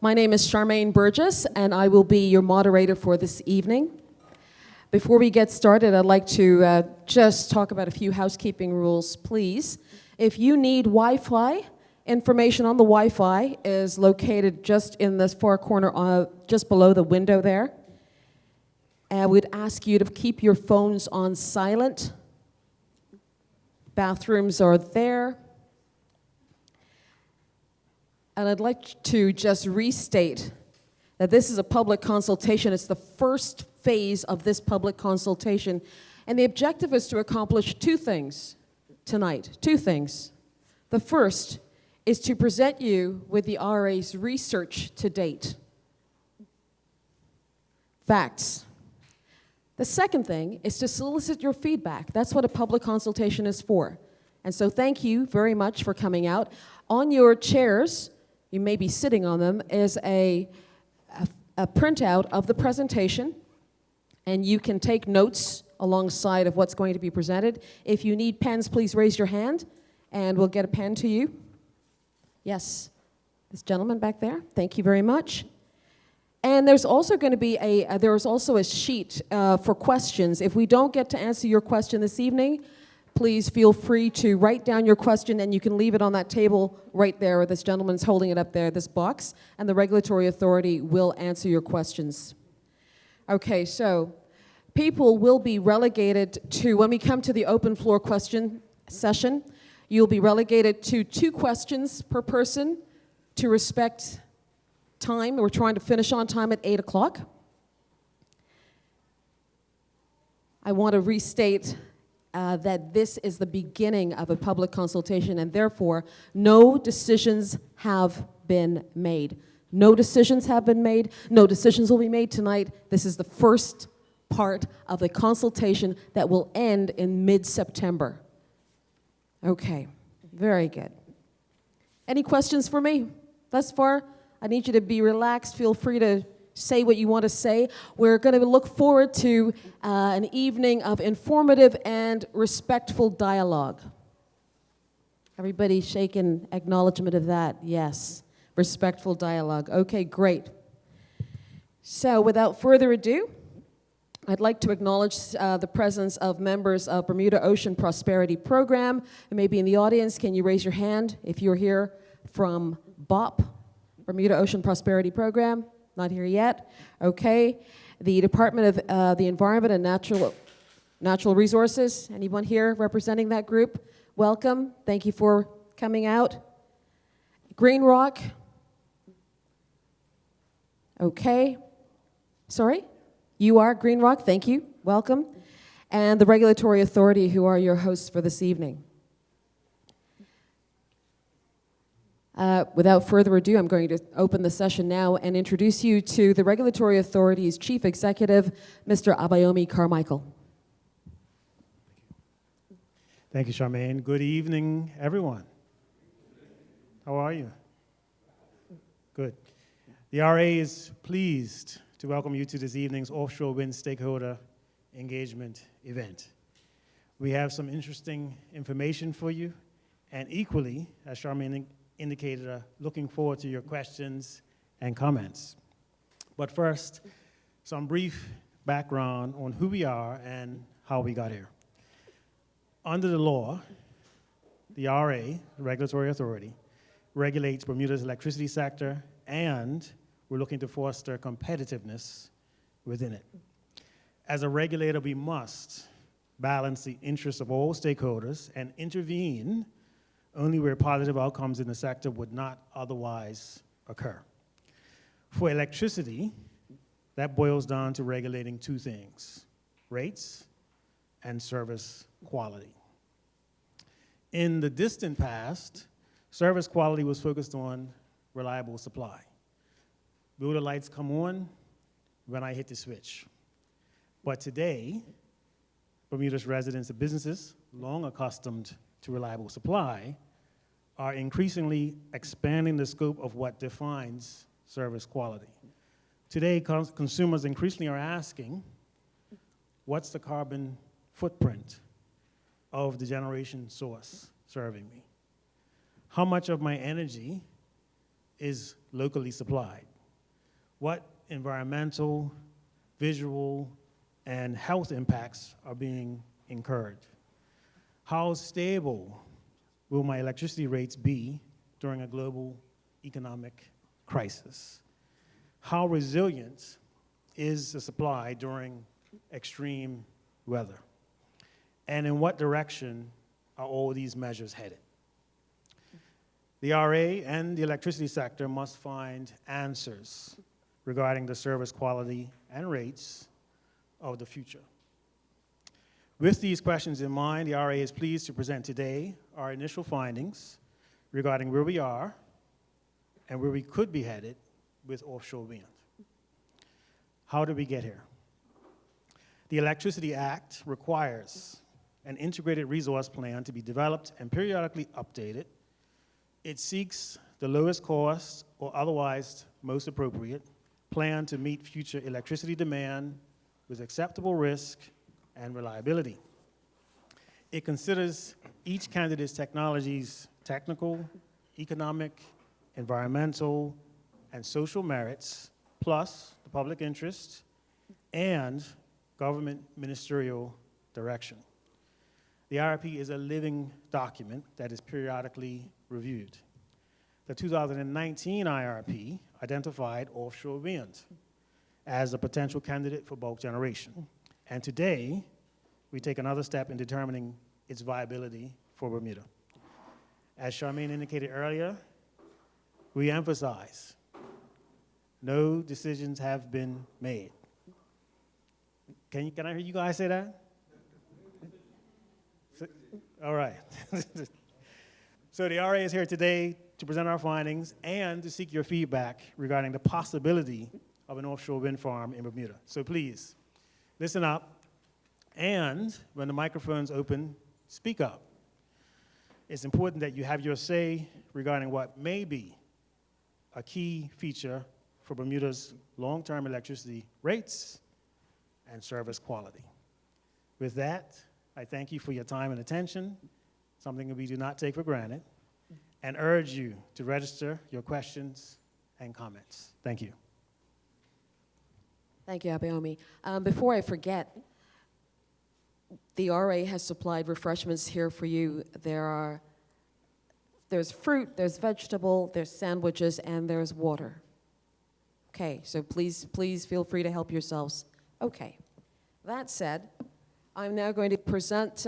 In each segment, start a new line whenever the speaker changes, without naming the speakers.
My name is Charmaine Burgess, and I will be your moderator for this evening. Before we get started, I'd like to just talk about a few housekeeping rules, please. If you need Wi-Fi, information on the Wi-Fi is located just in this far corner, just below the window there. And we'd ask you to keep your phones on silent. Bathrooms are there. And I'd like to just restate that this is a public consultation. It's the first phase of this public consultation. And the objective is to accomplish two things tonight. Two things. The first is to present you with the RA's research to date. Facts. The second thing is to solicit your feedback. That's what a public consultation is for. And so thank you very much for coming out. On your chairs, you may be sitting on them, is a printout of the presentation, and you can take notes alongside of what's going to be presented. If you need pens, please raise your hand, and we'll get a pen to you. Yes, this gentleman back there, thank you very much. And there's also going to be there's also a sheet for questions. If we don't get to answer your question this evening, please feel free to write down your question, and you can leave it on that table right there, where this gentleman's holding it up there, this box, and the regulatory authority will answer your questions. Okay, so people will be relegated to, when we come to the open floor question session, you'll be relegated to 2 questions per person to respect time. We're trying to finish on time at 8 o'clock. I want to restate that this is the beginning of a public consultation, and therefore no decisions have been made. No decisions have been made. No decisions will be made tonight. This is the first part of the consultation that will end in mid-September. Okay, very good. Any questions for me thus far? I need you to be relaxed. Feel free to say what you want to say. We're going to look forward to an evening of informative and respectful dialogue. Everybody shaking acknowledgement of that. Yes, respectful dialogue. Okay, great. So without further ado, I'd like to acknowledge the presence of members of Bermuda Ocean Prosperity Program. And maybe in the audience, can you raise your hand if you're here from BOP, Bermuda Ocean Prosperity Program? Not here yet. Okay. The Department of the Environment and Natural Resources. Anyone here representing that group? Welcome. Thank you for coming out. Green Rock. Okay. Sorry? You are Green Rock. Thank you. Welcome. And the Regulatory Authority, who are your hosts for this evening. Without further ado, I'm going to open the session now and introduce you to the Regulatory Authority's Chief Executive, Mr. Abayomi Carmichael.
Thank you, Charmaine. Good evening, everyone. How are you? Good. The RA is pleased to welcome you to this evening's Offshore Wind Stakeholder Engagement event. We have some interesting information for you, and equally, as Charmaine indicated, looking forward to your questions and comments. But first, some brief background on who we are and how we got here. Under the law, the RA, the Regulatory Authority, regulates Bermuda's electricity sector, and we're looking to foster competitiveness within it. As a regulator, we must balance the interests of all stakeholders and intervene only where positive outcomes in the sector would not otherwise occur. For electricity, that boils down to regulating 2 things: rates and service quality. In the distant past, service quality was focused on reliable supply. Builder lights come on when I hit the switch. But today, Bermuda's residents and businesses, long accustomed to reliable supply, are increasingly expanding the scope of what defines service quality. Today, consumers increasingly are asking, what's the carbon footprint of the generation source serving me? How much of my energy is locally supplied? what environmental, visual, and health impacts are being incurred? How stable will my electricity rates be during a global economic crisis? How resilient is the supply during extreme weather? And in what direction are all these measures headed? The RA and the electricity sector must find answers regarding the service quality and rates of the future. With these questions in mind, the RA is pleased to present today our initial findings regarding where we are and where we could be headed with offshore wind. How did we get here? The Electricity Act requires an integrated resource plan to be developed and periodically updated. It seeks the lowest cost or otherwise most appropriate plan to meet future electricity demand with acceptable risk and reliability. It considers each candidate's technology's technical, economic, environmental, and social merits, plus the public interest and government ministerial direction. The IRP is a living document that is periodically reviewed. The 2019 IRP identified offshore wind as a potential candidate for bulk generation. And today, we take another step in determining its viability for Bermuda. As Charmaine indicated earlier, we emphasize no decisions have been made. Can I hear you guys say that? All right. So the RA is here today to present our findings and to seek your feedback regarding the possibility of an offshore wind farm in Bermuda. So please, listen up, and when the microphone's open, speak up. It's important that you have your say regarding what may be a key feature for Bermuda's long-term electricity rates and service quality. With that, I thank you for your time and attention, something that we do not take for granted, and urge you to register your questions and comments. Thank you.
Thank you, Abayomi. Before I forget, the RA has supplied refreshments here for you. There's fruit, there's vegetable, there's sandwiches, and there's water. Okay, so please feel free to help yourselves. Okay, that said, I'm now going to present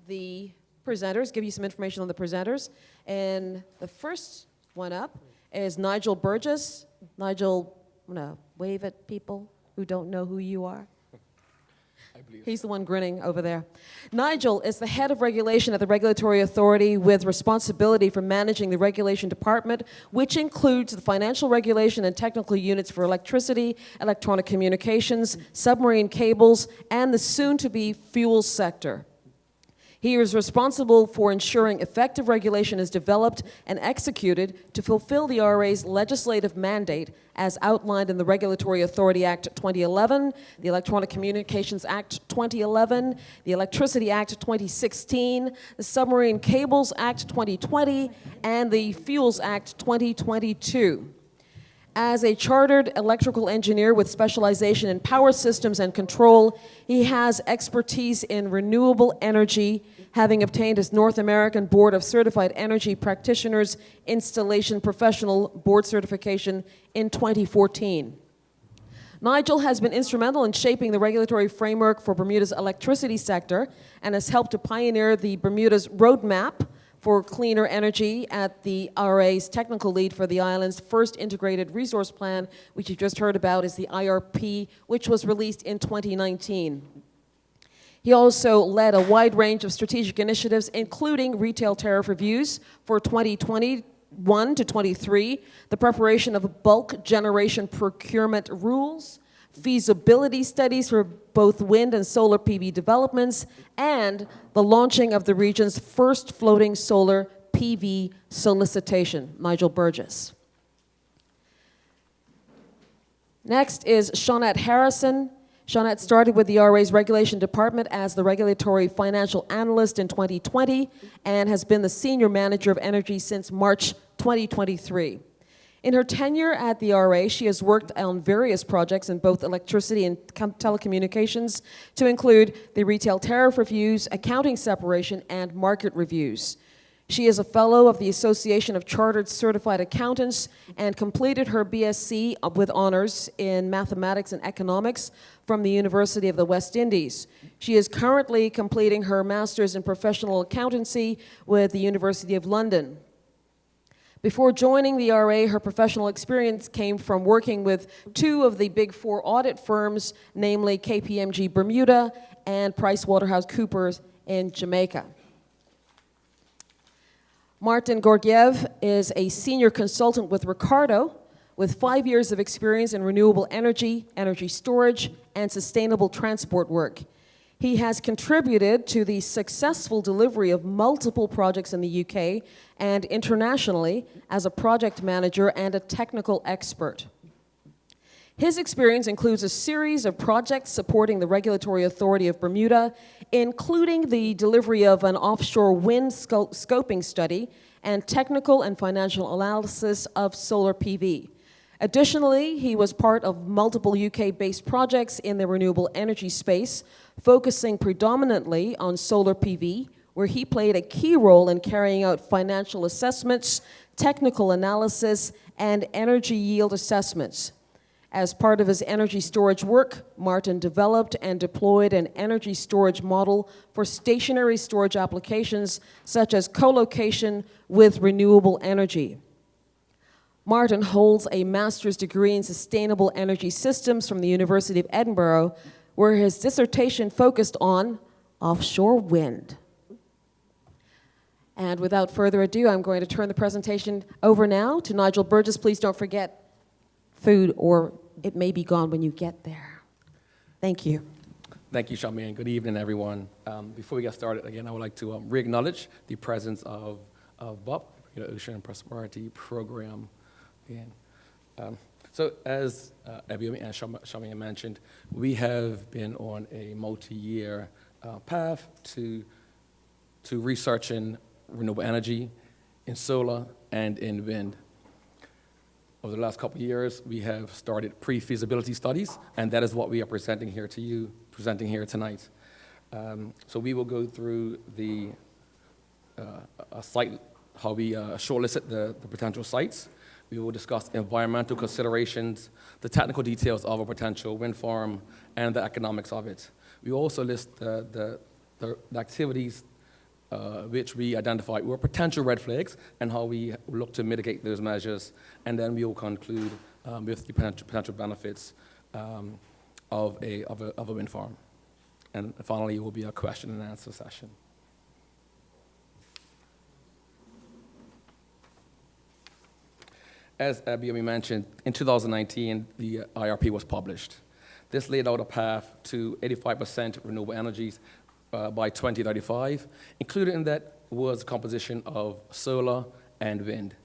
the presenters, give you some information on the presenters. And the first one up is Nigel Burgess. Nigel, I'm gonna wave at people who don't know who you are. He's the one grinning over there. Nigel is the head of regulation at the Regulatory Authority with responsibility for managing the regulation department, which includes the financial regulation and technical units for electricity, electronic communications, submarine cables, and the soon-to-be fuels sector. He is responsible for ensuring effective regulation is developed and executed to fulfill the RA's legislative mandate as outlined in the Regulatory Authority Act 2011, the Electronic Communications Act 2011, the Electricity Act 2016, the Submarine Cables Act 2020, and the Fuels Act 2022. As a chartered electrical engineer with specialization in power systems and control, he has expertise in renewable energy, having obtained his North American Board of Certified Energy Practitioners Installation Professional Board Certification in 2014. Nigel has been instrumental in shaping the regulatory framework for Bermuda's electricity sector and has helped to pioneer the Bermuda's roadmap for cleaner energy at the RA's technical lead for the island's first integrated resource plan, which you just heard about, is the IRP, which was released in 2019. He also led a wide range of strategic initiatives, including retail tariff reviews for 2021 to 23, the preparation of bulk generation procurement rules, feasibility studies for both wind and solar PV developments, and the launching of the region's first floating solar PV solicitation. Nigel Burgess. Next is Shawnette Harrison. Shawnette started with the RA's Regulation Department as the Regulatory Financial Analyst in 2020 and has been the Senior Manager of Energy since March 2023. In her tenure at the RA, she has worked on various projects in both electricity and telecommunications, to include the retail tariff reviews, accounting separation, and market reviews. She is a fellow of the Association of Chartered Certified Accountants and completed her BSc with honors in mathematics and economics from the University of the West Indies. She is currently completing her master's in professional accountancy with the University of London. Before joining the RA, her professional experience came from working with two of the Big Four audit firms, namely KPMG Bermuda and PricewaterhouseCoopers in Jamaica. Martin Georgiev is a senior consultant with Ricardo, with 5 years of experience in renewable energy, energy storage, and sustainable transport work. He has contributed to the successful delivery of multiple projects in the UK and internationally as a project manager and a technical expert. His experience includes a series of projects supporting the Regulatory Authority of Bermuda, including the delivery of an offshore wind scoping study and technical and financial analysis of solar PV. Additionally, he was part of multiple UK-based projects in the renewable energy space, focusing predominantly on solar PV, where he played a key role in carrying out financial assessments, technical analysis, and energy yield assessments. As part of his energy storage work, Martin developed and deployed an energy storage model for stationary storage applications, such as co-location with renewable energy. Martin holds a master's degree in sustainable energy systems from the University of Edinburgh, where his dissertation focused on offshore wind. And without further ado, I'm going to turn the presentation over now to Nigel Burgess. Please don't forget food, or it may be gone when you get there. Thank you.
Thank you, Charmaine. Good evening, everyone. Before we get started, again, I would like to re-acknowledge the presence of BOP, the Ocean and Prosperity Program. Again. So as Abiomi and Charmaine mentioned, we have been on a multi-year path to researching renewable energy in solar and in wind. Over the last couple of years, we have started pre-feasibility studies, and that is what we are presenting here to you, presenting here tonight. So we will go through a site, how we shortlisted the potential sites. We will discuss environmental considerations, the technical details of a potential wind farm, and the economics of it. We also list the activities which we identified were potential red flags and how we look to mitigate those measures. And then we will conclude with the potential benefits of a wind farm. And finally, it will be a question and answer session. As Abiomi mentioned, in 2019, the IRP was published. This laid out a path to 85% renewable energies by 2035. Included in that was a composition of solar and wind.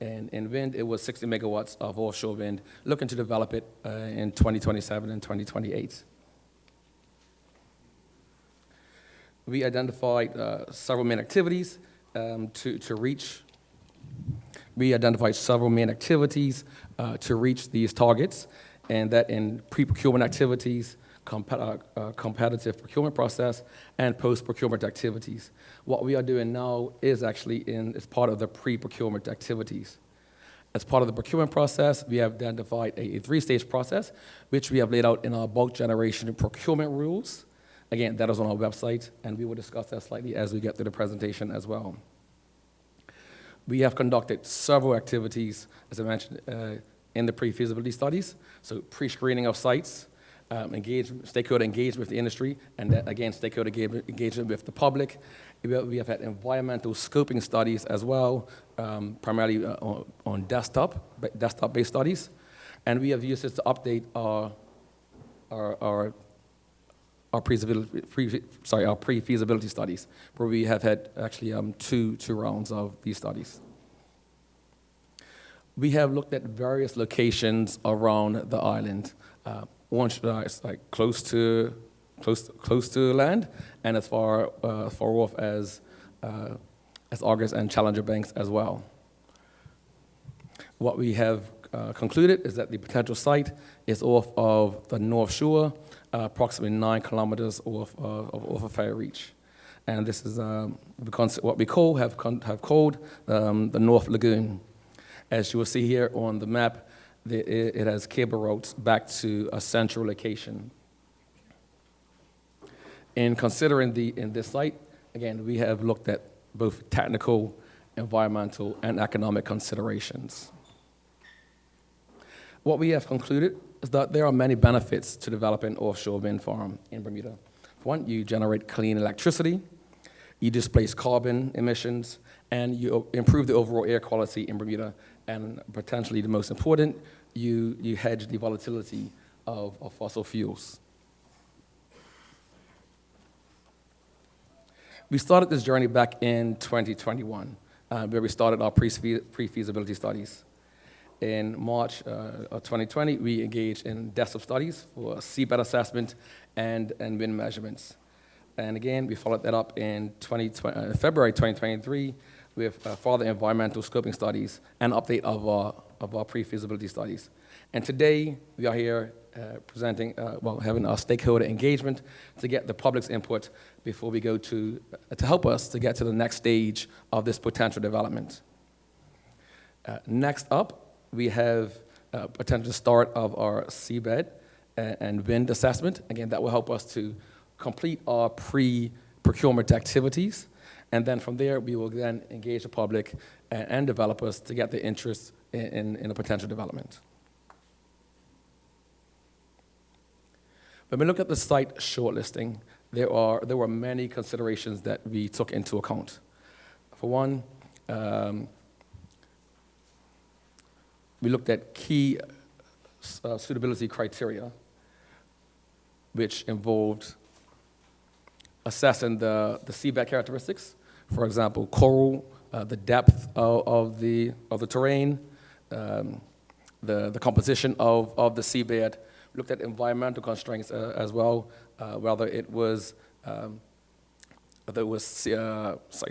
And in wind, it was 60 megawatts of offshore wind, looking to develop it in 2027 and 2028. We identified several main activities to reach. We identified several main activities to reach these targets, and that in pre-procurement activities, competitive procurement process, and post-procurement activities. What we are doing now is actually as part of the pre-procurement activities. As part of the procurement process, we have identified a three-stage process, which we have laid out in our bulk generation and procurement rules. Again, that is on our website, and we will discuss that slightly as we get through the presentation as well. We have conducted several activities, as I mentioned, in the pre-feasibility studies, so pre-screening of sites, stakeholder engagement with the industry, and that, again, stakeholder engagement with the public. We have had environmental scoping studies as well, primarily on desktop-based studies, and we have used this to update our pre-feasibility studies, where we have had actually two rounds of these studies. We have looked at various locations around the island. One is like close to land, and as far off as Argus and Challenger Banks as well. What we have concluded is that the potential site is off of the North Shore, approximately 9 kilometers off of Ferry Reach. And this is what we have called the North Lagoon. As you will see here on the map, it has cable routes back to a central location. In considering this site, again, we have looked at both technical, environmental, and economic considerations. What we have concluded is that there are many benefits to developing offshore wind farm in Bermuda. For one, you generate clean electricity, you displace carbon emissions, and you improve the overall air quality in Bermuda, and potentially the most important, you hedge the volatility of fossil fuels. We started this journey back in 2021, where we started our pre-feasibility studies. In March of 2020, we engaged in desktop studies for seabed assessment and wind measurements. And again, we followed that up in February 2023 with further environmental scoping studies and update of our pre-feasibility studies. And today, we are here having our stakeholder engagement to get the public's input before we go to help us to get to the next stage of this potential development. Next up, we have a potential start of our seabed and wind assessment. Again, that will help us to complete our pre-procurement activities. And then from there, we will then engage the public and developers to get their interest in a potential development. When we look at the site shortlisting, there were many considerations that we took into account. For one, we looked at key suitability criteria, which involved assessing the seabed characteristics. For example, coral, the depth of the terrain, the composition of the seabed. We looked at environmental constraints as well, whether it was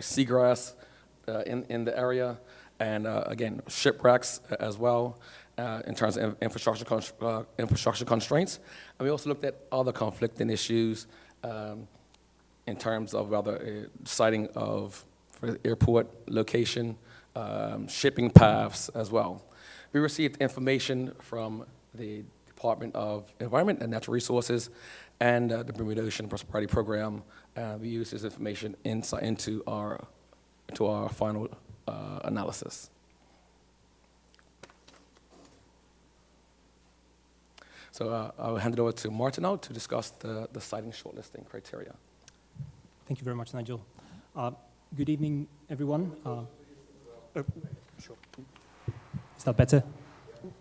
seagrass in the area, and again, shipwrecks as well in terms of infrastructure constraints. And we also looked at other conflicting issues in terms of whether siting of airport location, shipping paths as well. We received information from the Department of Environment and Natural Resources and the Bermuda Ocean Prosperity Program. We used this information into our final analysis. So I'll hand it over to Martin now to discuss the siting shortlisting criteria.
Thank you very much, Nigel. Good evening, everyone. Sure. Is that better?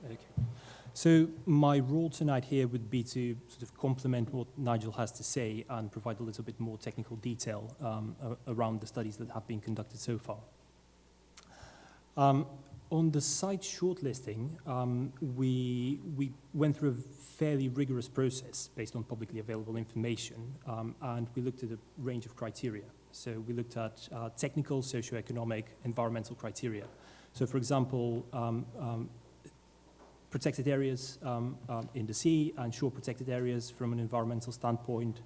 Okay. So my role tonight here would be to sort of complement what Nigel has to say and provide a little bit more technical detail around the studies that have been conducted so far. On the site shortlisting, we went through a fairly rigorous process based on publicly available information, and we looked at a range of criteria. So we looked at technical, socioeconomic, environmental criteria. So for example, protected areas in the sea and shore protected areas from an environmental standpoint.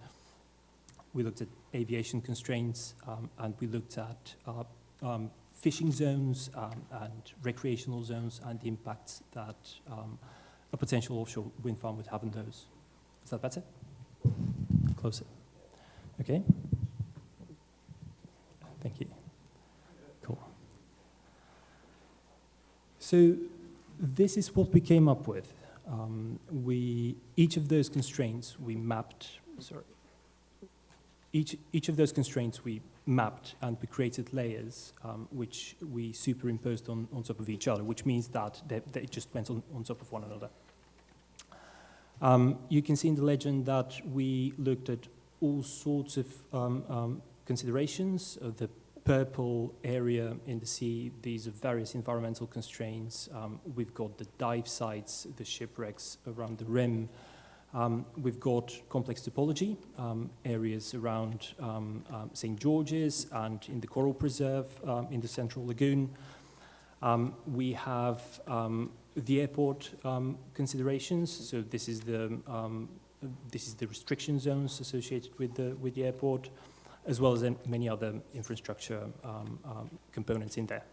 We looked at aviation constraints, and we looked at fishing zones and recreational zones and the impacts that a potential offshore wind farm would have on those. Is that better? Closer. Okay. Thank you. Cool. So this is what we came up with. Each of those constraints we mapped. Sorry. Each of those constraints we mapped, and we created layers which we superimposed on top of each other, which means that they just went on top of one another. You can see in the legend that we looked at all sorts of considerations. The purple area in the sea, these are various environmental constraints. We've got the dive sites, the shipwrecks around the rim. We've got complex topology, areas around St. George's and in the Coral Preserve in the Central Lagoon. We have the airport considerations. So this is the restriction zones associated with the airport, as well as many other infrastructure components in there.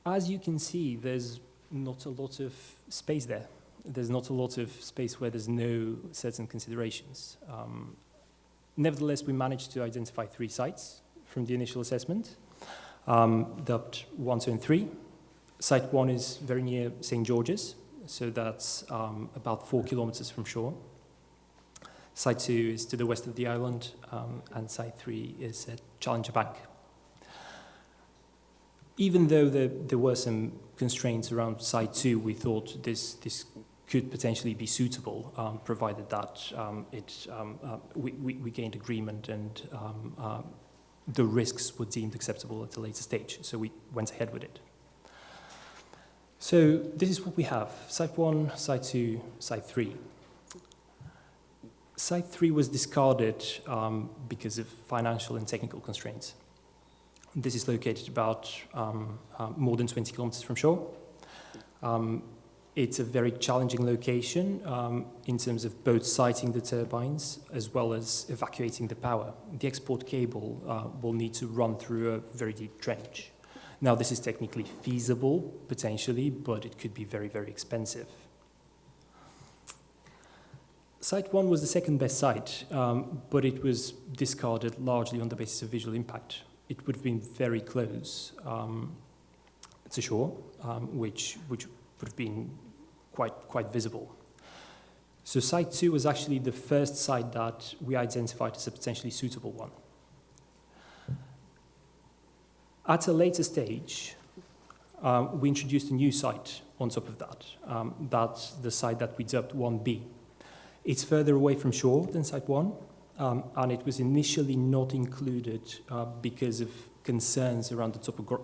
As you can see, there's not a lot of space there. There's not a lot of space where there's no certain considerations. Nevertheless, we managed to identify 3 sites from the initial assessment, dubbed 1, 2, and 3. Site 1 is very near St. George's, so that's about 4 kilometers from shore. Site 2 is to the west of the island, and Site 3 is at Challenger Bank. Even though there were some constraints around Site 2, we thought this could potentially be suitable, provided that we gained agreement and the risks were deemed acceptable at a later stage. So we went ahead with it. So this is what we have: Site 1, Site 2, Site 3. Site 3 was discarded because of financial and technical constraints. This is located about more than 20 kilometers from shore. It's a very challenging location in terms of both siting the turbines as well as evacuating the power. The export cable will need to run through a very deep trench. Now, this is technically feasible, potentially, but it could be very, very expensive. Site 1 was the second best site, but it was discarded largely on the basis of visual impact. It would have been very close to shore, which would have been quite visible. So Site 2 was actually the first site that we identified as a potentially suitable one. At a later stage, we introduced a new site on top of that. That's the site that we dubbed 1B. It's further away from shore than Site 1, and it was initially not included because of concerns around the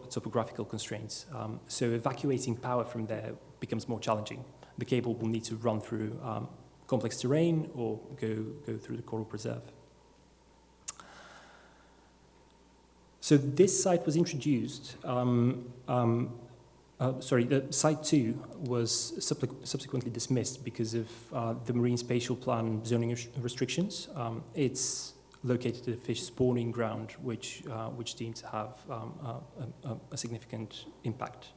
topographical constraints. So evacuating power from there becomes more challenging. The cable will need to run through complex terrain or go through the coral preserve. So this site was introduced, the Site 2 was subsequently dismissed because of the Marine Spatial Plan zoning restrictions. It's located at a fish spawning ground, which deemed to have a significant impact.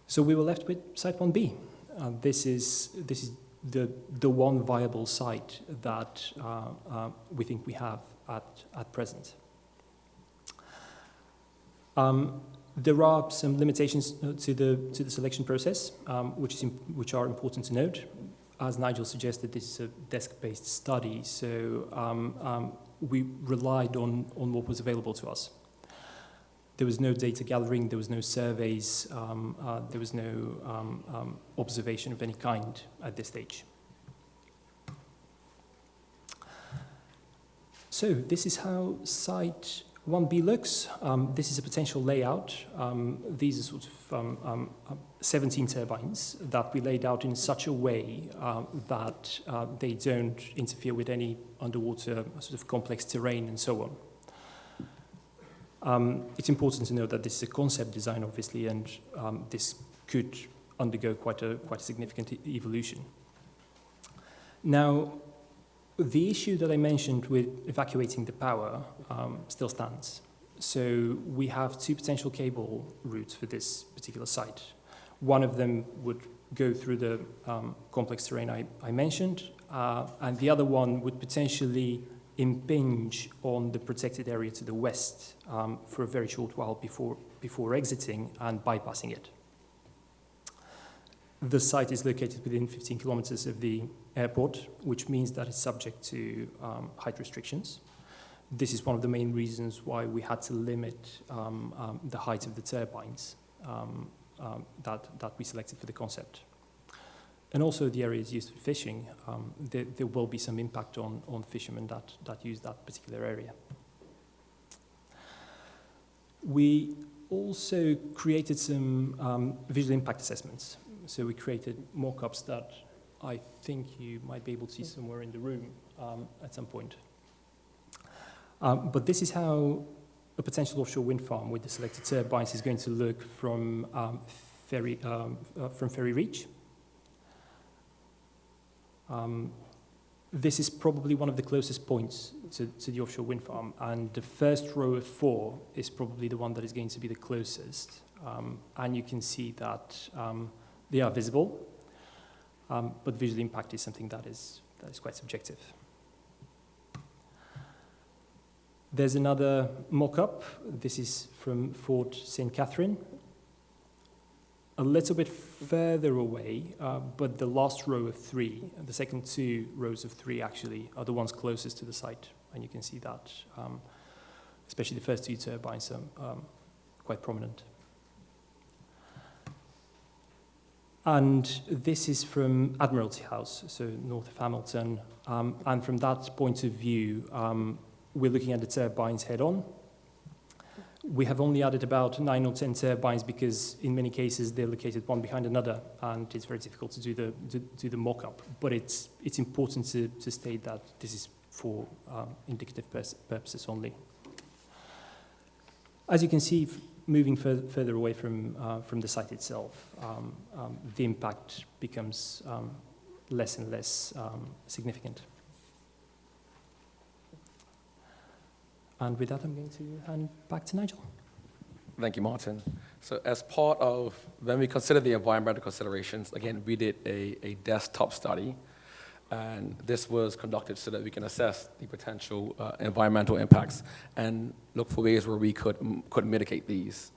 So we were left with Site 1B. This is the one viable site that we think we have at present. There are some limitations to the selection process, which are important to note. As Nigel suggested, this is a desk-based study, so we relied on what was available to us. There was no data gathering, there was no surveys, there was no observation of any kind at this stage. So this is how Site 1B looks. This is a potential layout. These are sort of 17 turbines that we laid out in such a way that they don't interfere with any underwater sort of complex terrain and so on. It's important to note that this is a concept design, obviously, and this could undergo quite a significant evolution. Now, the issue that I mentioned with evacuating the power still stands. So we have two potential cable routes for this particular site. One of them would go through the complex terrain I mentioned, and the other one would potentially impinge on the protected area to the west for a very short while before exiting and bypassing it. The site is located within 15 kilometers of the airport, which means that it's subject to height restrictions. This is one of the main reasons why we had to limit the height of the turbines that we selected for the concept. And also the area is used for fishing. There will be some impact on fishermen that use that particular area. We also created some visual impact assessments. So we created mock-ups that I think you might be able to see somewhere in the room at some point. But this is how a potential offshore wind farm with the selected turbines is going to look from Ferry Reach. This is probably one of the closest points to the offshore wind farm, and the first row of 4 is probably the one that is going to be the closest. And you can see that they are visible, but visual impact is something that is quite subjective. There's another mock-up. This is from Fort St. Catherine, a little bit further away, but the last row of 3, the second 2 rows of 3 actually, are the ones closest to the site. And you can see that, especially the first 2 turbines are quite prominent. And this is from Admiralty House, so north of Hamilton. And from that point of view, we're looking at the turbines head-on. We have only added about 9 or 10 turbines because in many cases they're located one behind another, and it's very difficult to do the mock-up. But it's important to state that this is for indicative purposes only. As you can see, moving further away from the site itself, the impact becomes less and less significant. And with that, I'm going to hand back to Nigel.
Thank you, Martin. So as part of, when we consider the environmental considerations, again, we did a desktop study, and this was conducted so that we can assess the potential environmental impacts and look for ways where we could mitigate these.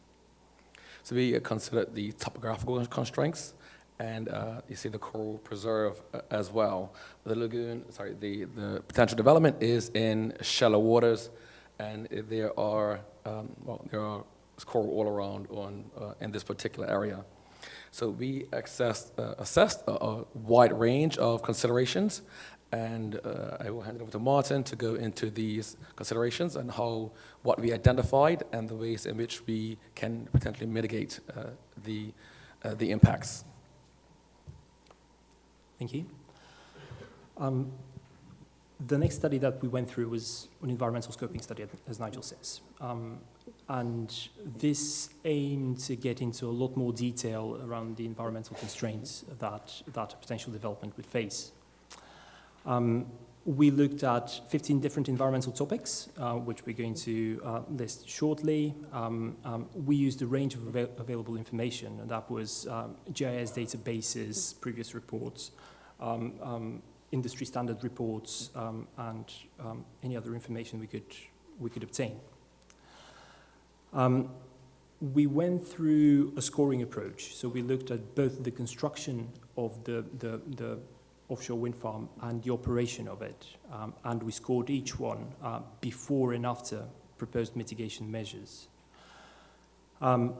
So we considered the topographical constraints, and you see the coral preserve as well. The lagoon, the potential development is in shallow waters, and there are coral all around in this particular area. So we assessed a wide range of considerations, and I will hand it over to Martin to go into these considerations and what we identified and the ways in which we can potentially mitigate the impacts.
Thank you. The next study that we went through was an environmental scoping study, as Nigel says. And this aimed to get into a lot more detail around the environmental constraints that a potential development would face. We looked at 15 different environmental topics, which we're going to list shortly. We used a range of available information, and that was GIS databases, previous reports, industry standard reports, and any other information we could obtain. We went through a scoring approach, so we looked at both the construction of the offshore wind farm and the operation of it, and we scored each one before and after proposed mitigation measures.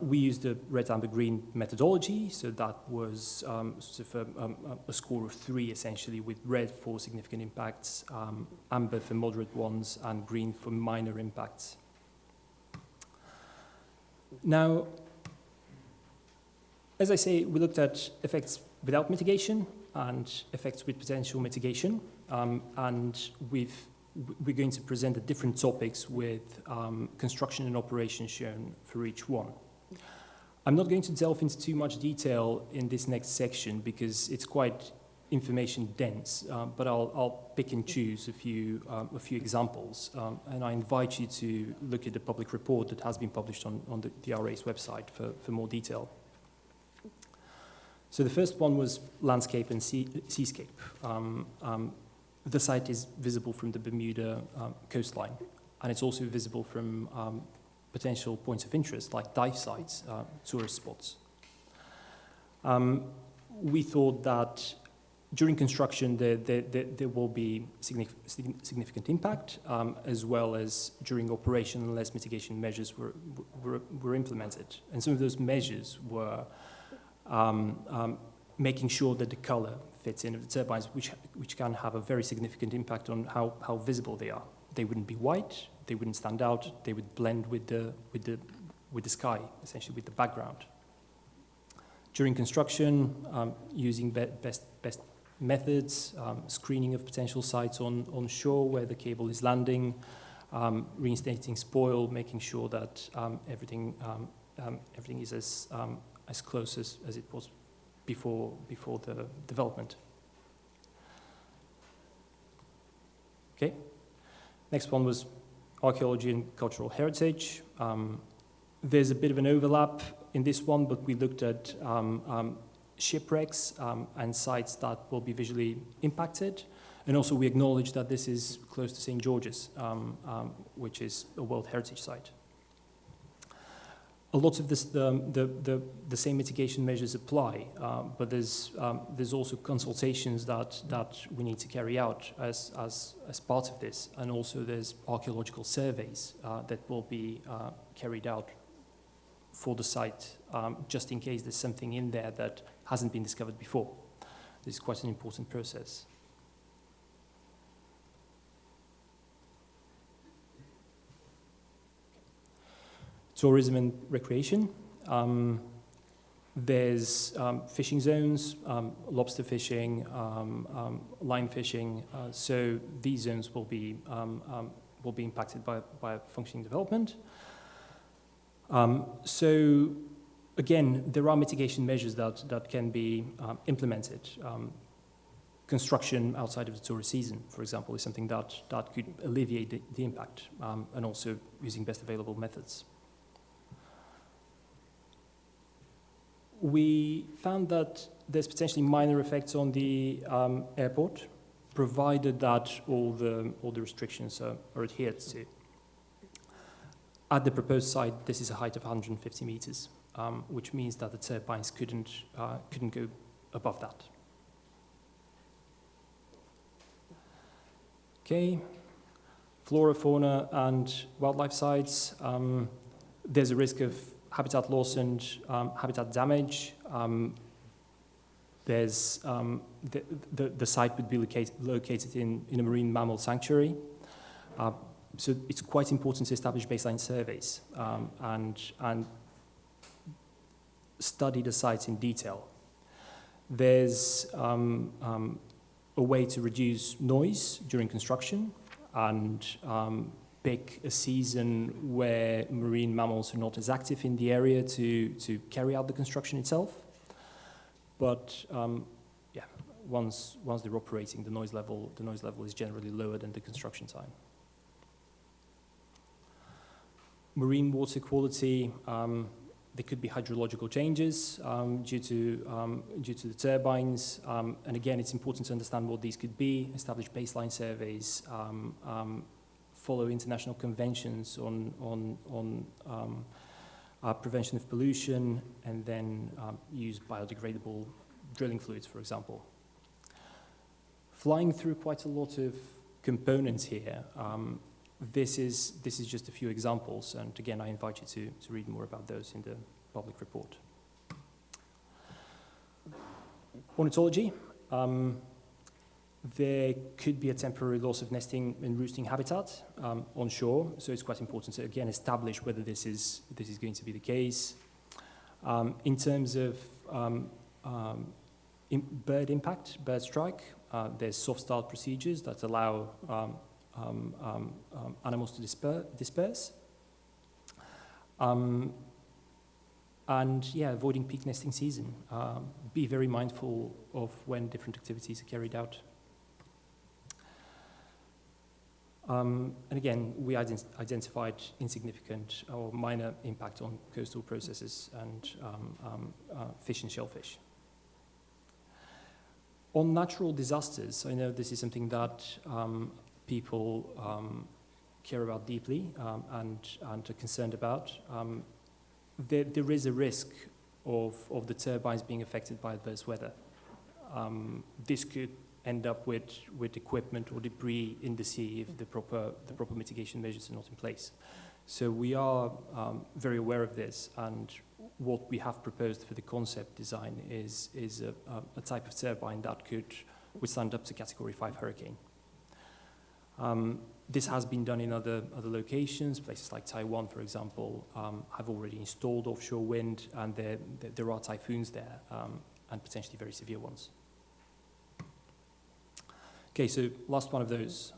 We used a red, amber, green methodology, so that was sort of a score of 3 essentially, with red for significant impacts, amber for moderate ones, and green for minor impacts. Now, as I say, we looked at effects without mitigation and effects with potential mitigation, and we're going to present the different topics with construction and operation shown for each one. I'm not going to delve into too much detail in this next section because it's quite information dense, but I'll pick and choose a few examples, and I invite you to look at the public report that has been published on the RA's website for more detail. So the first one was landscape and seascape. The site is visible from the Bermuda coastline, and it's also visible from potential points of interest like dive sites, tourist spots. We thought that during construction there will be significant impact, as well as during operation unless mitigation measures were implemented. And some of those measures were making sure that the color fits in of the turbines, which can have a very significant impact on how visible they are. They wouldn't be white, they wouldn't stand out, they would blend with the sky, essentially with the background. During construction, using best methods, screening of potential sites on shore where the cable is landing, reinstating spoil, making sure that everything is as close as it was before the development. Okay. Next one was archaeology and cultural heritage. There's a bit of an overlap in this one, but we looked at shipwrecks and sites that will be visually impacted. And also we acknowledge that this is close to St. George's, which is a World Heritage Site. A lot of this, the same mitigation measures apply, but there's also consultations that we need to carry out as part of this, and also there's archaeological surveys that will be carried out for the site, just in case there's something in there that hasn't been discovered before. This is quite an important process. Tourism and recreation. There's fishing zones, lobster fishing, line fishing. So these zones will be impacted by functioning development. So again, there are mitigation measures that can be implemented. Construction outside of the tourist season, for example, is something that could alleviate the impact, and also using best available methods. We found that there's potentially minor effects on the airport, provided that all the restrictions are adhered to. At the proposed site, this is a height of 150 meters, which means that the turbines couldn't go above that. Okay, flora, fauna, and wildlife sites. There's a risk of habitat loss and habitat damage. There's the site would be located in a marine mammal sanctuary. So it's quite important to establish baseline surveys and study the sites in detail. There's a way to reduce noise during construction and pick a season where marine mammals are not as active in the area to carry out the construction itself. But yeah, once they're operating, the noise level is generally lower than the construction time. Marine water quality, there could be hydrological changes due to the turbines, and again, it's important to understand what these could be. Establish baseline surveys. Follow international conventions on prevention of pollution, and then use biodegradable drilling fluids, for example. Flying through quite a lot of components here. This is just a few examples, and again, I invite you to read more about those in the public report. Ornithology. There could be a temporary loss of nesting and roosting habitat on shore, so it's quite important to again establish whether this is going to be the case. In terms of bird impact, bird strike, there's soft start procedures that allow animals to disperse. And yeah, avoiding peak nesting season. Be very mindful of when different activities are carried out. And again, we identified insignificant or minor impact on coastal processes and fish and shellfish. On natural disasters, I know this is something that people care about deeply and are concerned about. There is a risk of the turbines being affected by adverse weather. This could end up with equipment or debris in the sea if the proper mitigation measures are not in place. So we are very aware of this, and what we have proposed for the concept design is a type of turbine that could withstand up to Category 5 hurricane. This has been done in other locations. Places like Taiwan, for example, have already installed offshore wind, and there are typhoons there, and potentially very severe ones. Okay, so last one of those,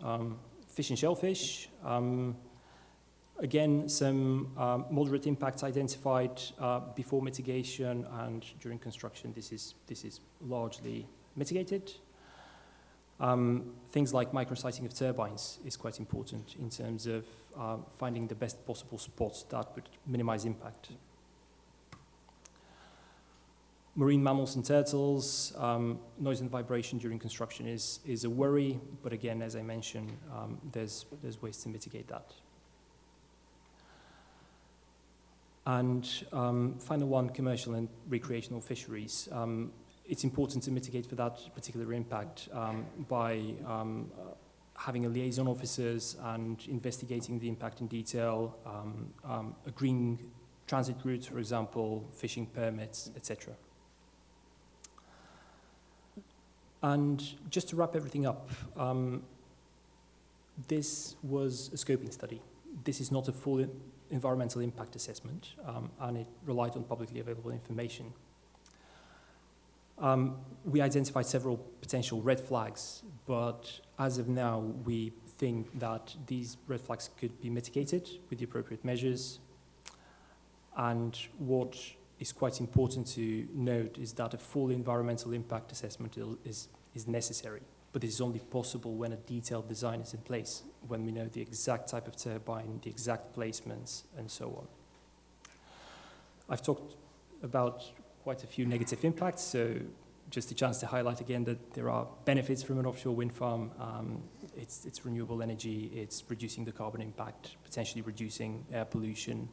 fish and shellfish. Again, some moderate impacts identified before mitigation, and during construction, this is largely mitigated. Things like micrositing of turbines is quite important in terms of finding the best possible spots that would minimize impact. Marine mammals and turtles, noise and vibration during construction is a worry, but again, as I mentioned, there's ways to mitigate that. And final one, commercial and recreational fisheries. It's important to mitigate for that particular impact by having a liaison officers and investigating the impact in detail, agreeing transit routes, for example, fishing permits, etc. And just to wrap everything up, this was a scoping study. This is not a full environmental impact assessment, and it relied on publicly available information. We identified several potential red flags, but as of now, we think that these red flags could be mitigated with the appropriate measures. And what is quite important to note is that a full environmental impact assessment is necessary, but this is only possible when a detailed design is in place, when we know the exact type of turbine, the exact placements, and so on. I've talked about quite a few negative impacts, so just a chance to highlight again that there are benefits from an offshore wind farm. It's renewable energy, it's reducing the carbon impact, potentially reducing air pollution,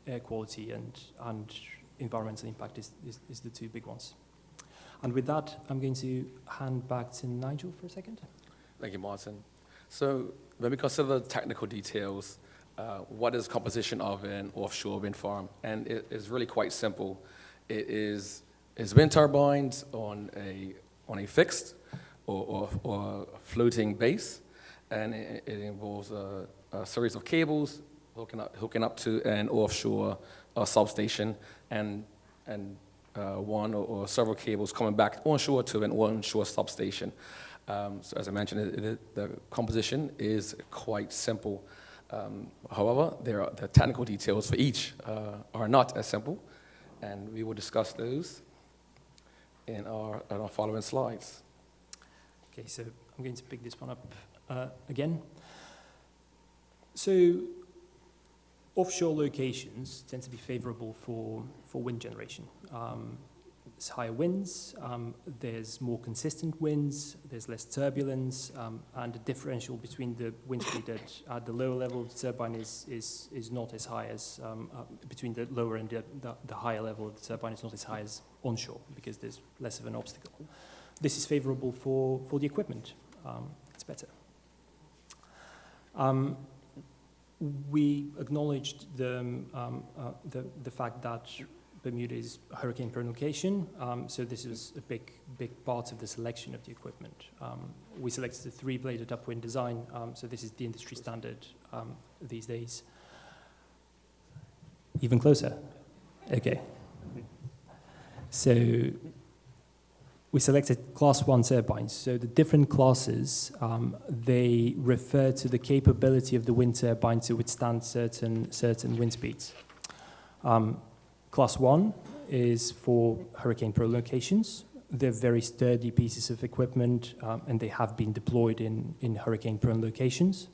air quality and environmental impact is the two big ones. And with that, I'm going to hand back to Nigel for a second.
Thank you, Martin. So when we consider the technical details, what is composition of an offshore wind farm? And it is really quite simple. It is wind turbines on a fixed or floating base, and it involves a series of cables hooking up to an offshore substation, and one or several cables coming back onshore to an onshore substation. So as I mentioned, the composition is quite simple. However, the technical details for each are not as simple, and we will discuss those in our following slides.
Okay, so I'm going to pick this one up again. So offshore locations tend to be favorable for wind generation. There's higher winds, there's more consistent winds, there's less turbulence, and the differential between the wind speed at the lower level of the turbine is not as high as, between the lower and the higher level of the turbine is not as high as onshore, because there's less of an obstacle. This is favorable for the equipment. It's better. We acknowledged the fact that Bermuda is a hurricane-prone location, so this is a big part of the selection of the equipment. We selected a three-bladed upwind design, so this is the industry standard these days. Even closer. Okay. So we selected class 1 turbines. So the different classes, they refer to the capability of the wind turbine to withstand certain wind speeds. Class 1 is for hurricane-prone locations. They're very sturdy pieces of equipment, and they have been deployed in hurricane-prone locations.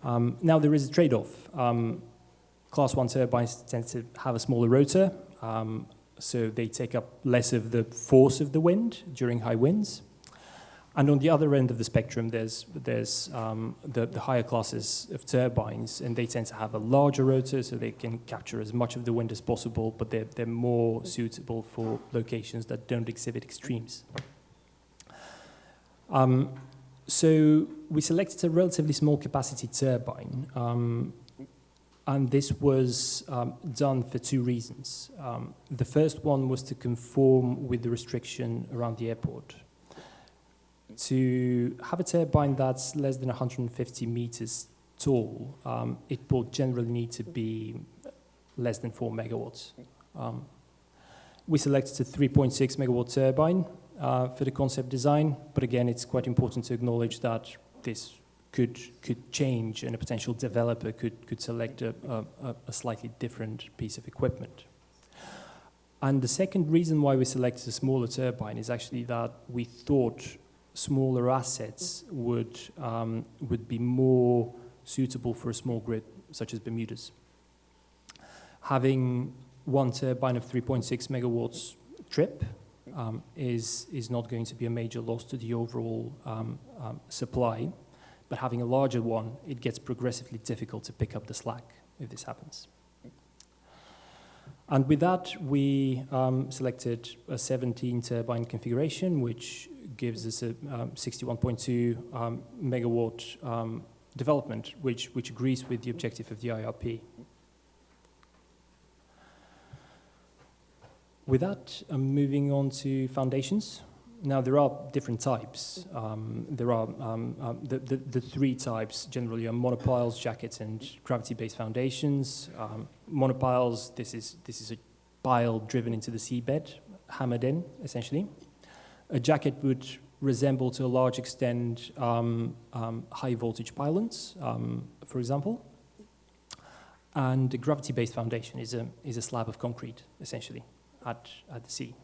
Now there is a trade-off. Class 1 turbines tend to have a smaller rotor, so they take up less of the force of the wind during high winds. And on the other end of the spectrum, there's the higher classes of turbines, and they tend to have a larger rotor, so they can capture as much of the wind as possible, but they're more suitable for locations that don't exhibit extremes. So we selected a relatively small capacity turbine, and this was done for two reasons. The first one was to conform with the restriction around the airport. To have a turbine that's less than 150 meters tall, it will generally need to be less than 4 megawatts. We selected a 3.6 megawatt turbine for the concept design, but again, it's quite important to acknowledge that this could change, and a potential developer could select a slightly different piece of equipment. And the second reason why we selected a smaller turbine is actually that we thought smaller assets would be more suitable for a small grid such as Bermuda's. Having one turbine of 3.6 megawatts trip is not going to be a major loss to the overall supply, but having a larger one, it gets progressively difficult to pick up the slack if this happens. And with that, we selected a 17 turbine configuration, which gives us a 61.2 megawatt development, which agrees with the objective of the IRP. With that, I'm moving on to foundations. Now, there are different types. There are the three types generally are monopiles, jackets, and gravity-based foundations. Monopiles, this is a pile driven into the seabed, hammered in, essentially. A jacket would resemble to a large extent high-voltage pylons, for example. And the gravity-based foundation is a slab of concrete, essentially, at the sea.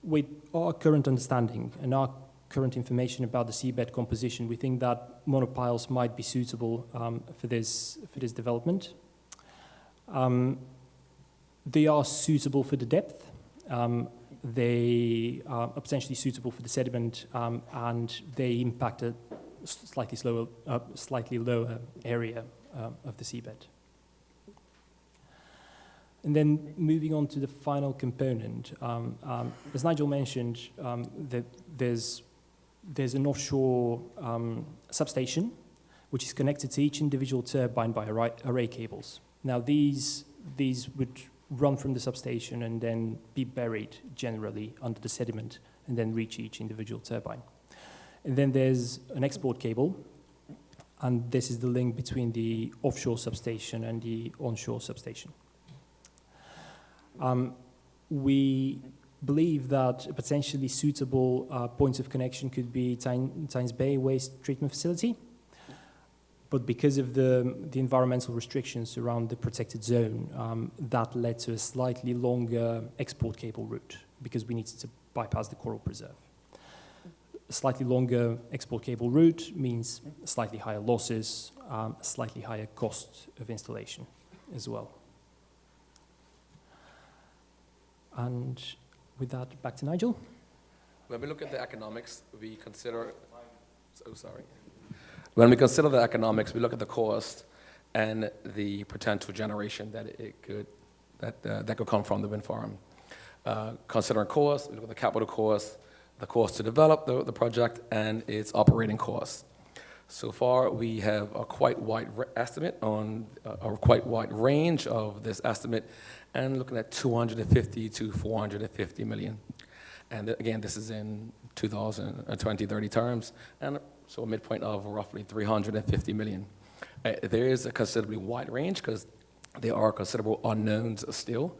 With our current understanding and our current information about the seabed composition, we think that monopiles might be suitable for this development. They are suitable for the depth. They are potentially suitable for the sediment, and they impact a slightly lower area of the seabed. And then moving on to the final component, as Nigel mentioned, there's an offshore substation which is connected to each individual turbine by array cables. Now these would run from the substation and then be buried generally under the sediment and then reach each individual turbine. And then there's an export cable, and this is the link between the offshore substation and the onshore substation. We believe that a potentially suitable point of connection could be Tynes Bay Waste Treatment Facility, but because of the environmental restrictions around the protected zone, that led to a slightly longer export cable route because we needed to bypass the coral preserve. A slightly longer export cable route means slightly higher losses, slightly higher cost of installation as well. And with that, back to Nigel.
When we look at the economics, we consider, When we consider the economics, we look at the cost and the potential generation that could come from the wind farm. Considering cost, we look at the capital cost, the cost to develop the project, and its operating costs. So far, we have a quite wide estimate on a quite wide range of this estimate, and looking at 250 to 450 million. And again, this is in 2020-30 terms, and so a midpoint of roughly 350 million. There is a considerably wide range because there are considerable unknowns still.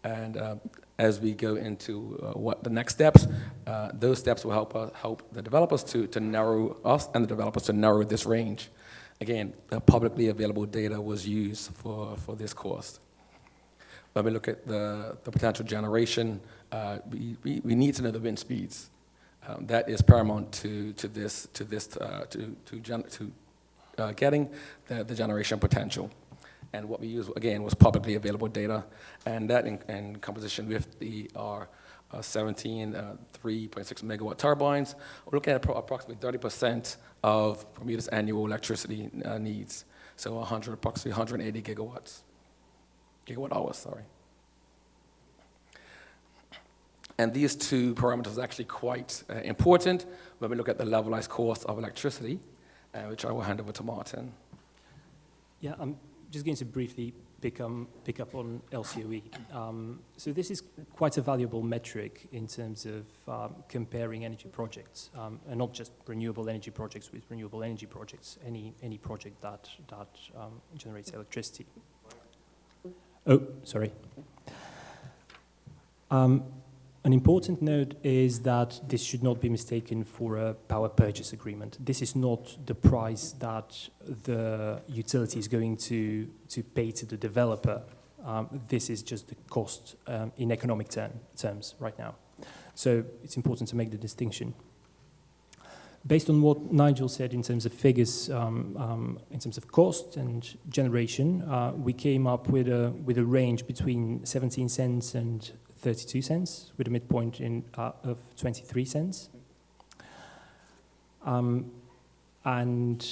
And as we go into what the next steps, those steps will help the developers to narrow us and the developers to narrow this range. Again, publicly available data was used for this cost. When we look at the potential generation, we need to know the wind speeds. That is paramount to getting the generation potential. And what we used, again, was publicly available data, and that in composition with our 17 3.6 megawatt turbines, we're looking at approximately 30% of Bermuda's annual electricity needs, so approximately 180 gigawatt hours, sorry. And these two parameters are actually quite important when we look at the levelized cost of electricity, which I will hand over to Martin.
Yeah, I'm just going to briefly pick up on LCOE. So this is quite a valuable metric in terms of comparing energy projects, and not just renewable energy projects with renewable energy projects, any project that generates electricity. Oh, sorry. An important note is that this should not be mistaken for a power purchase agreement. This is not the price that the utility is going to pay to the developer. This is just the cost in economic terms right now. So it's important to make the distinction. Based on what Nigel said in terms of figures, in terms of cost and generation, we came up with a range between 17 cents and 32 cents, with a midpoint of 23 cents. And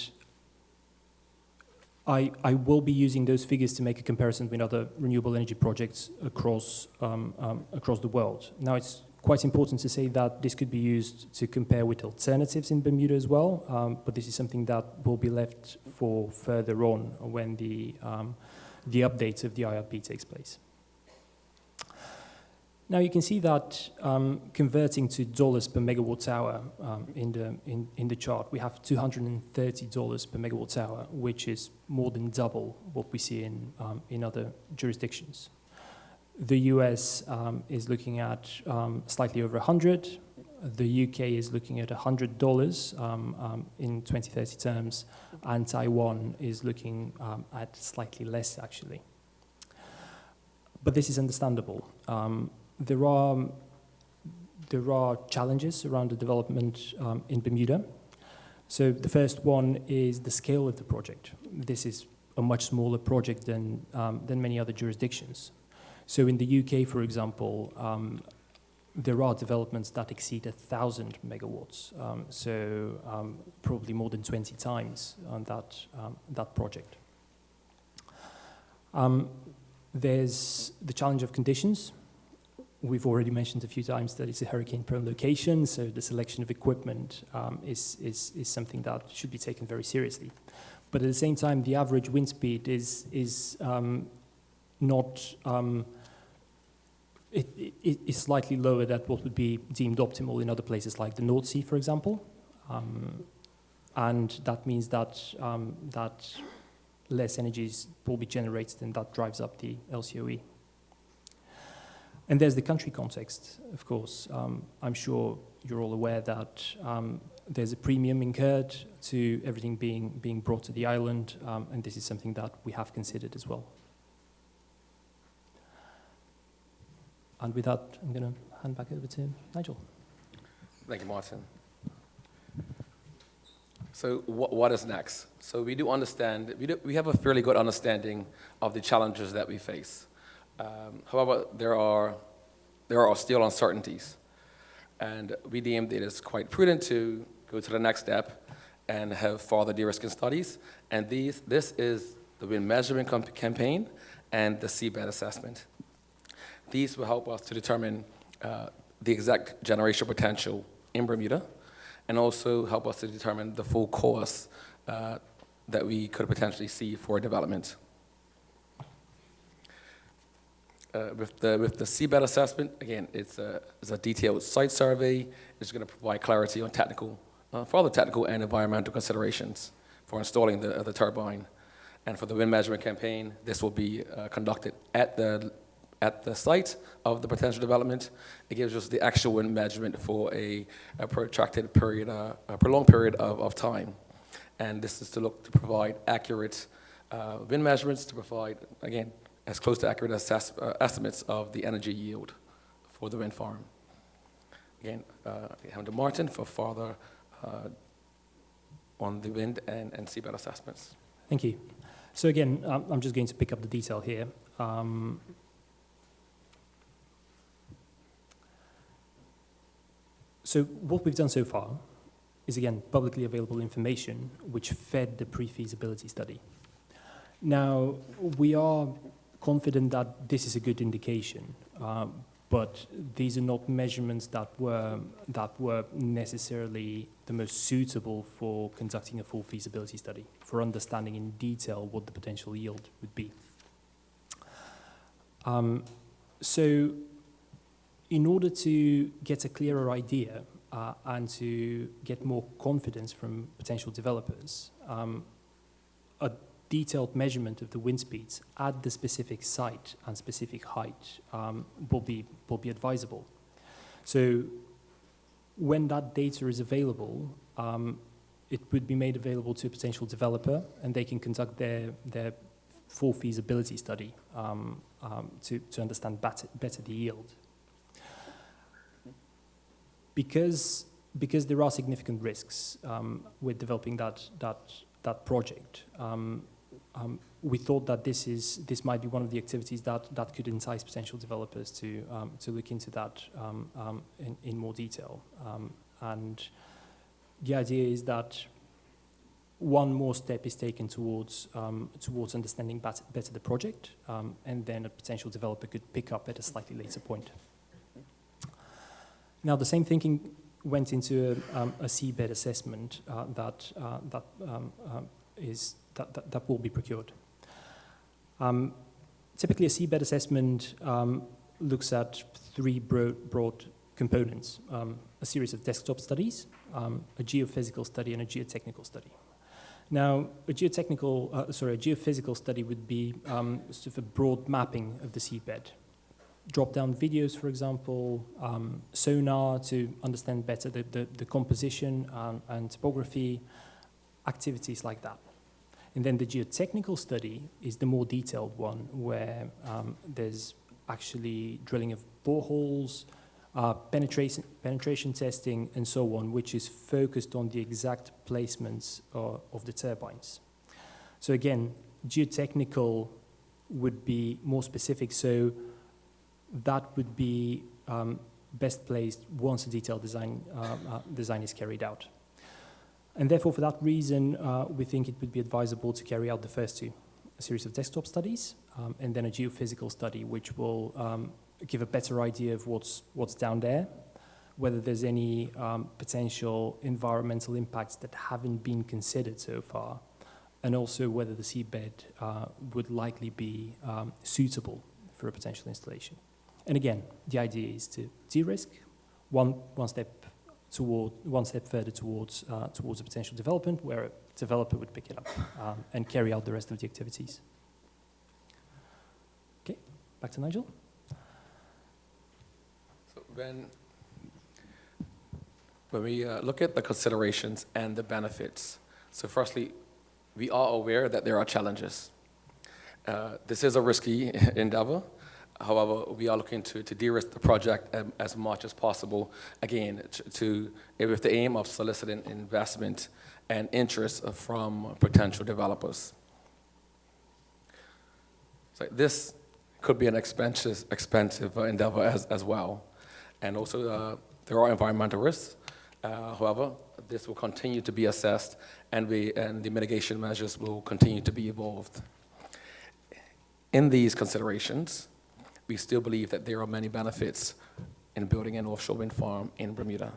I will be using those figures to make a comparison with other renewable energy projects across the world. Now, it's quite important to say that this could be used to compare with alternatives in Bermuda as well, but this is something that will be left for further on when the update of the IRP takes place. Now you can see that converting to dollars per megawatt hour in the chart, we have $230 per megawatt hour, which is more than double what we see in other jurisdictions. The US is looking at slightly over 100. The UK is looking at $100 in 2030 terms, and Taiwan is looking at slightly less, actually. But this is understandable. There are challenges around the development in Bermuda. So the first one is the scale of the project. This is a much smaller project than many other jurisdictions. So in the UK, for example, there are developments that exceed 1,000 megawatts, probably more than 20 times on that project. There's the challenge of conditions. We've already mentioned a few times that it's a hurricane-prone location, so the selection of equipment is something that should be taken very seriously. But at the same time, the average wind speed is not. It is slightly lower than what would be deemed optimal in other places like the North Sea, for example, and that means that less energy will be generated, and that drives up the LCOE. And there's the country context, of course. I'm sure you're all aware that there's a premium incurred to everything being brought to the island, and this is something that we have considered as well. And with that, I'm going to hand back over to Nigel.
Thank you, Martin. So what is next? So we do understand, we have a fairly good understanding of the challenges that we face. However, there are still uncertainties, and we deemed it is quite prudent to go to the next step and have further de-risking studies. And this is the wind measurement campaign and the seabed assessment. These will help us to determine the exact generation potential in Bermuda, and also help us to determine the full cost that we could potentially see for development. With the seabed assessment, again, it's a detailed site survey. It's going to provide clarity on further technical and environmental considerations for installing the turbine. And for the wind measurement campaign, this will be conducted at the site of the potential development. It gives us the actual wind measurement for a protracted period, a prolonged period of time. And this is to provide accurate wind measurements, to provide, again, as close to accurate estimates of the energy yield for the wind farm. Again, hand to Martin for further on the wind and seabed assessments.
Thank you. So again, I'm just going to pick up the detail here. So what we've done so far is, again, publicly available information which fed the pre-feasibility study. Now, we are confident that this is a good indication, but these are not measurements that were necessarily the most suitable for conducting a full feasibility study, for understanding in detail what the potential yield would be. So in order to get a clearer idea and to get more confidence from potential developers, detailed measurement of the wind speeds at the specific site and specific height will be advisable. So when that data is available, it would be made available to a potential developer, and they can conduct their full feasibility study to understand better the yield. Because there are significant risks with developing that project, we thought that this might be one of the activities that could entice potential developers to look into that in more detail. And the idea is that one more step is taken towards understanding better the project, and then a potential developer could pick up at a slightly later point. Now, the same thinking went into a seabed assessment that will be procured. Typically, a seabed assessment looks at three broad components: a series of desktop studies, a geophysical study, and a geotechnical study. Now, a geophysical study would be sort of a broad mapping of the seabed. Drop-down videos, for example, sonar to understand better the composition and topography, activities like that. And then the geotechnical study is the more detailed one, where there's actually drilling of boreholes, penetration testing, and so on, which is focused on the exact placements of the turbines. So again, geotechnical would be more specific, so that would be best placed once a detailed design is carried out. And therefore, for that reason, we think it would be advisable to carry out the first two, a series of desktop studies, and then a geophysical study, which will give a better idea of what's down there, whether there's any potential environmental impacts that haven't been considered so far, and also whether the seabed would likely be suitable for a potential installation. And again, the idea is to de-risk one step further towards a potential development, where a developer would pick it up and carry out the rest of the activities. Okay, back to Nigel.
So when we look at the considerations and the benefits, so firstly, we are aware that there are challenges. This is a risky endeavor. However, we are looking to de-risk the project as much as possible, again, with the aim of soliciting investment and interest from potential developers. So this could be an expensive endeavor as well. And also, there are environmental risks. However, this will continue to be assessed, and the mitigation measures will continue to be evolved. In these considerations, we still believe that there are many benefits in building an offshore wind farm in Bermuda.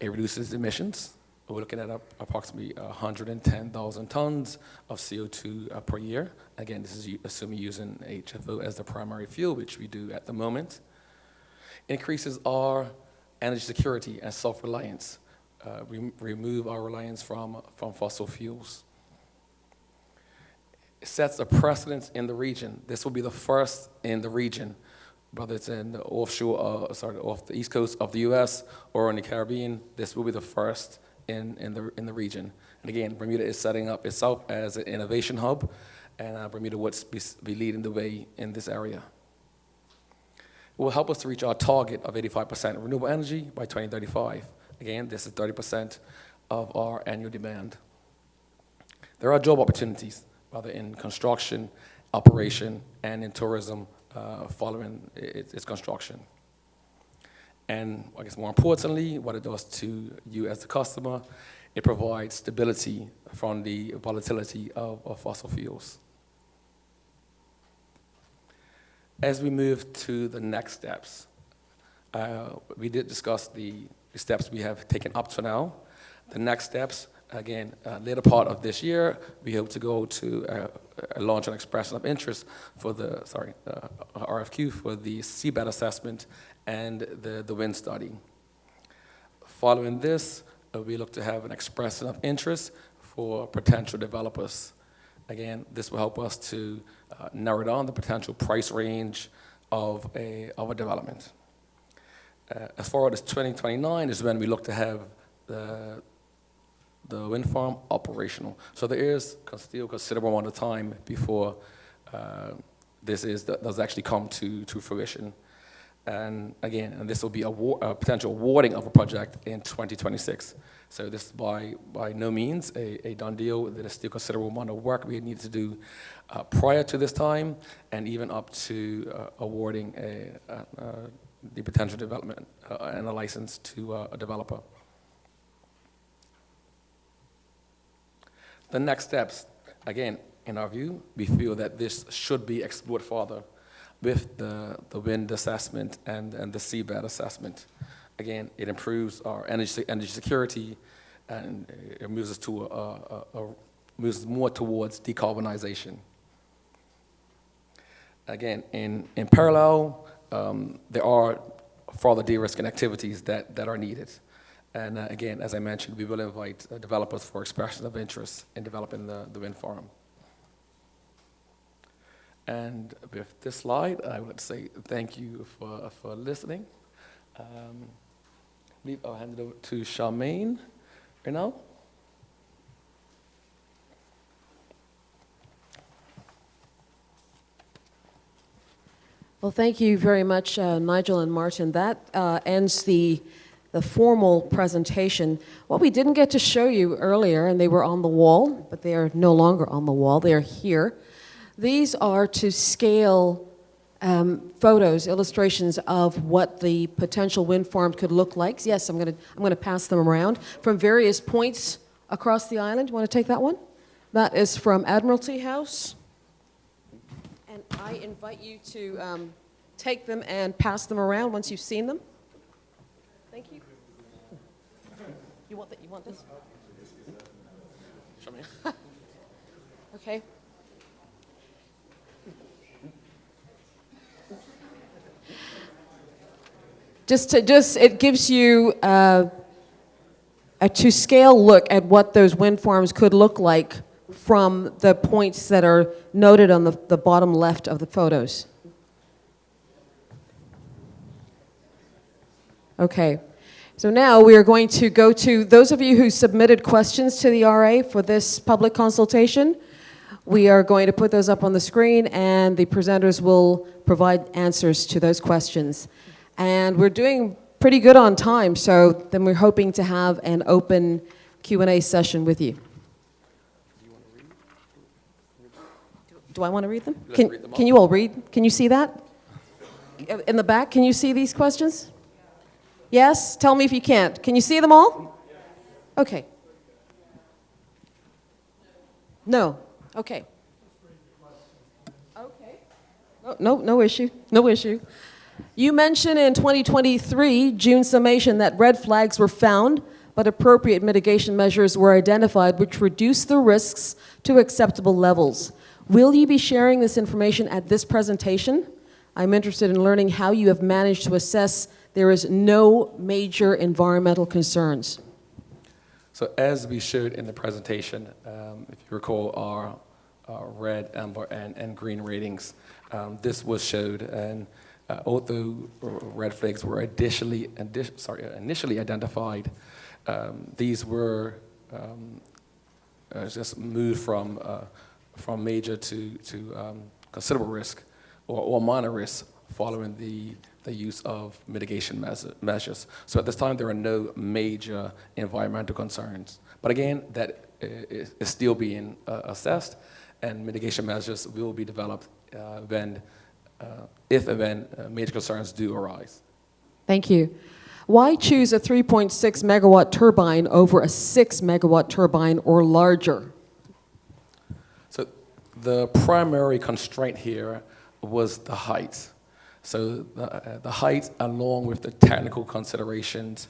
It reduces emissions. We're looking at approximately 110,000 tons of CO2 per year. Again, this is assuming using HFO as the primary fuel, which we do at the moment. Increases our energy security and self-reliance. We remove our reliance from fossil fuels. It sets a precedence in the region. This will be the first in the region, whether it's in the off the east coast of the U.S. or in the Caribbean. This will be the first in the region. And again, Bermuda is setting up itself as an innovation hub, and Bermuda would be leading the way in this area. It will help us to reach our target of 85% renewable energy by 2035. Again, this is 30% of our annual demand. There are job opportunities, whether in construction, operation, and in tourism following its construction. And I guess more importantly, what it does to you as the customer, it provides stability from the volatility of fossil fuels. As we move to the next steps, we did discuss the steps we have taken up to now. The next steps, again, later part of this year, we hope to go to launch an expression of interest for the RFQ for the seabed assessment and the wind study. Following this, we look to have an expression of interest for potential developers. Again, this will help us to narrow down the potential price range of a development. As far as 2029 is when we look to have the wind farm operational. So there is still considerable amount of time before does actually come to fruition. And again, and this will be a potential awarding of a project in 2026. So this is by no means a done deal. There is still considerable amount of work we need to do prior to this time, and even up to awarding the potential development and a license to a developer. The next steps, again, in our view, we feel that this should be explored further with the wind assessment and the seabed assessment. Again, it improves our energy security, and it moves us to moves more towards decarbonization. Again, in parallel, there are further de-risking activities that are needed. And again, as I mentioned, we will invite developers for expression of interest in developing the wind farm. And with this slide, I would say thank you for listening. I believe I'll hand it over to Charmaine right now.
Well, thank you very much, Nigel and Martin. That ends the formal presentation. What we didn't get to show you earlier, and they were on the wall, but they are no longer on the wall, they are here. These are to scale photos, illustrations of what the potential wind farm could look like. Yes, I'm gonna pass them around from various points across the island. You want to take that one? That is from Admiralty House. And I invite you to take them and pass them around once you've seen them. Thank you. You want that? You want this?
Show me.
Okay. It gives you a to-scale look at what those wind farms could look like from the points that are noted on the bottom left of the photos. Okay, so now we are going to go to those of you who submitted questions to the RA for this public consultation. We are going to put those up on the screen, and the presenters will provide answers to those questions. And we're doing pretty good on time, so then we're hoping to have an open Q&A session with you. Do I want to read them? Can you all read? Can you see that? In the back, can you see these questions? Yes? Tell me if you can't. Can you see them all? Okay. No. Okay. Okay. No issue. No issue. You mentioned in 2023 June summation that red flags were found, but appropriate mitigation measures were identified which reduced the risks to acceptable levels. Will you be sharing this information at this presentation? I'm interested in learning how you have managed to assess there is no major environmental concerns.
So as we showed in the presentation, if you recall our red, amber, and green ratings, this was showed, and although red flags were initially identified, these were just moved from major to considerable risk or minor risk following the use of mitigation measures. So at this time, there are no major environmental concerns. But again, that is still being assessed, and mitigation measures will be developed if and when major concerns do arise.
Thank you. Why choose a 3.6 megawatt turbine over a 6 megawatt turbine or larger?
So the primary constraint here was the height. So the height, along with the technical considerations,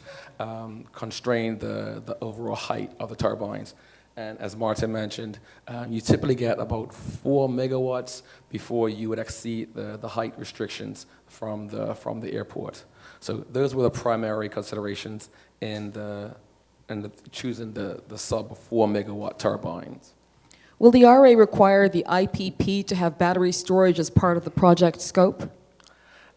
constrained the overall height of the turbines. And as Martin mentioned, you typically get about 4 megawatts before you would exceed the height restrictions from the airport. So those were the primary considerations in the choosing the sub 4 megawatt turbines.
Will the RA require the IPP to have battery storage as part of the project scope?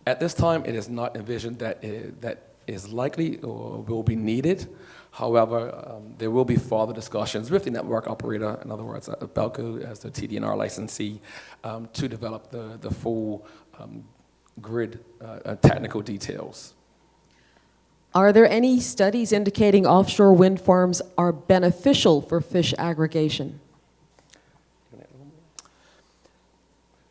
At this time, it is not envisioned that that is likely or will be needed. However, there will be further discussions with the network operator, in other words, Belco as the TDNR licensee, to develop the full grid technical details.
Are there any studies indicating offshore wind farms are beneficial for fish aggregation?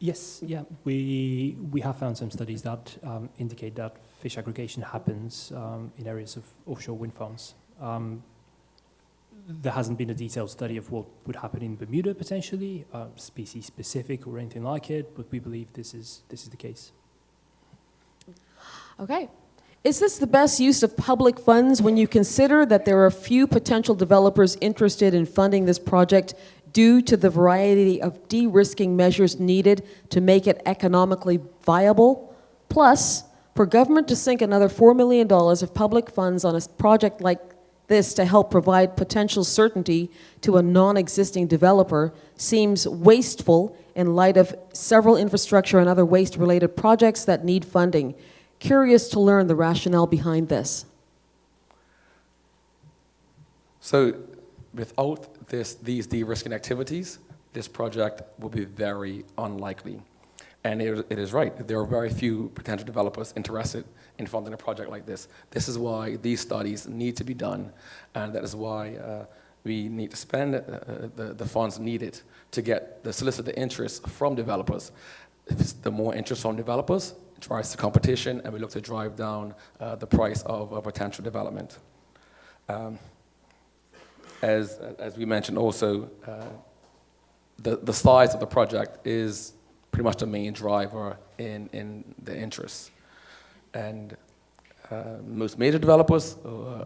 Yes, yeah, we have found some studies that indicate that fish aggregation happens in areas of offshore wind farms. There hasn't been a detailed study of what would happen in Bermuda potentially, species specific or anything like it, but we believe this is the case.
Okay. Is this the best use of public funds when you consider that there are few potential developers interested in funding this project due to the variety of de-risking measures needed to make it economically viable? Plus, for government to sink another $4 million of public funds on a project like this to help provide potential certainty to a non-existing developer seems wasteful in light of several infrastructure and other waste-related projects that need funding. Curious to learn the rationale behind this.
So without these de-risking activities, this project will be very unlikely. And it is right, there are very few potential developers interested in funding a project like this. This is why these studies need to be done, and that is why we need to spend the funds needed to solicit the interest from developers. If it's the more interest from developers, it drives the competition, and we look to drive down the price of a potential development. As we mentioned also, the size of the project is pretty much the main driver in the interest. And most major developers,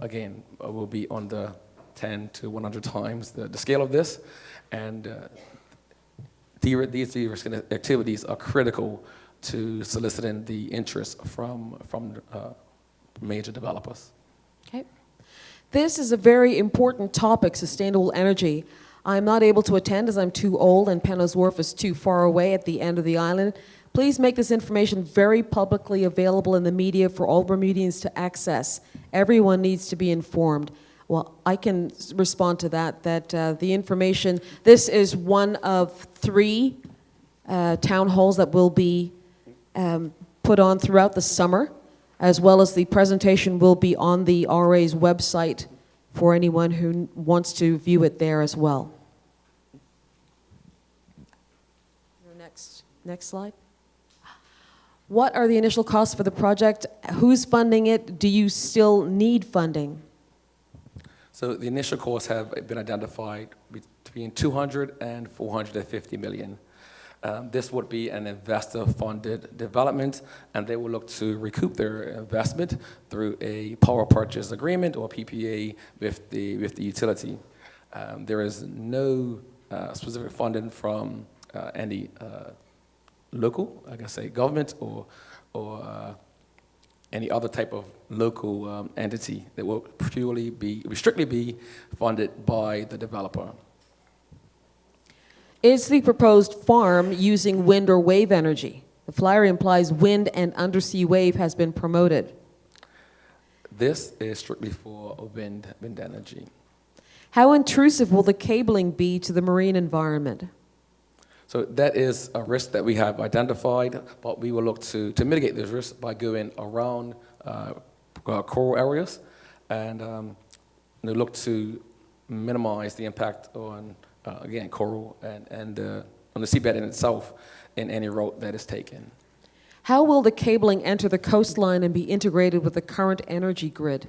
again, will be on the 10 to 100 times the scale of this. And these de-risking activities are critical to soliciting the interest from major developers.
Okay. This is a very important topic, sustainable energy. I'm not able to attend as I'm too old and Penno's Wharf is too far away at the end of the island. Please make this information very publicly available in the media for all Bermudians to access. Everyone needs to be informed. Well, I can respond to that the information, this is one of 3 town halls that will be put on throughout the summer, as well as the presentation will be on the RA's website for anyone who wants to view it there as well. Next slide. What are the initial costs for the project? Who's funding it? Do you still need funding?
So the initial costs have been identified between 200 and 450 million. This would be an investor-funded development, and they will look to recoup their investment through a power purchase agreement or PPA with the utility. There is no specific funding from any local, I guess, say government or any other type of local entity that will strictly be funded by the developer.
Is the proposed farm using wind or wave energy? The flyer implies wind and undersea wave has been promoted.
This is strictly for wind energy.
How intrusive will the cabling be to the marine environment?
So that is a risk that we have identified, but we will look to mitigate this risk by going around coral areas and look to minimize the impact on again, coral and on the seabed in itself in any route that is taken.
How will the cabling enter the coastline and be integrated with the current energy grid?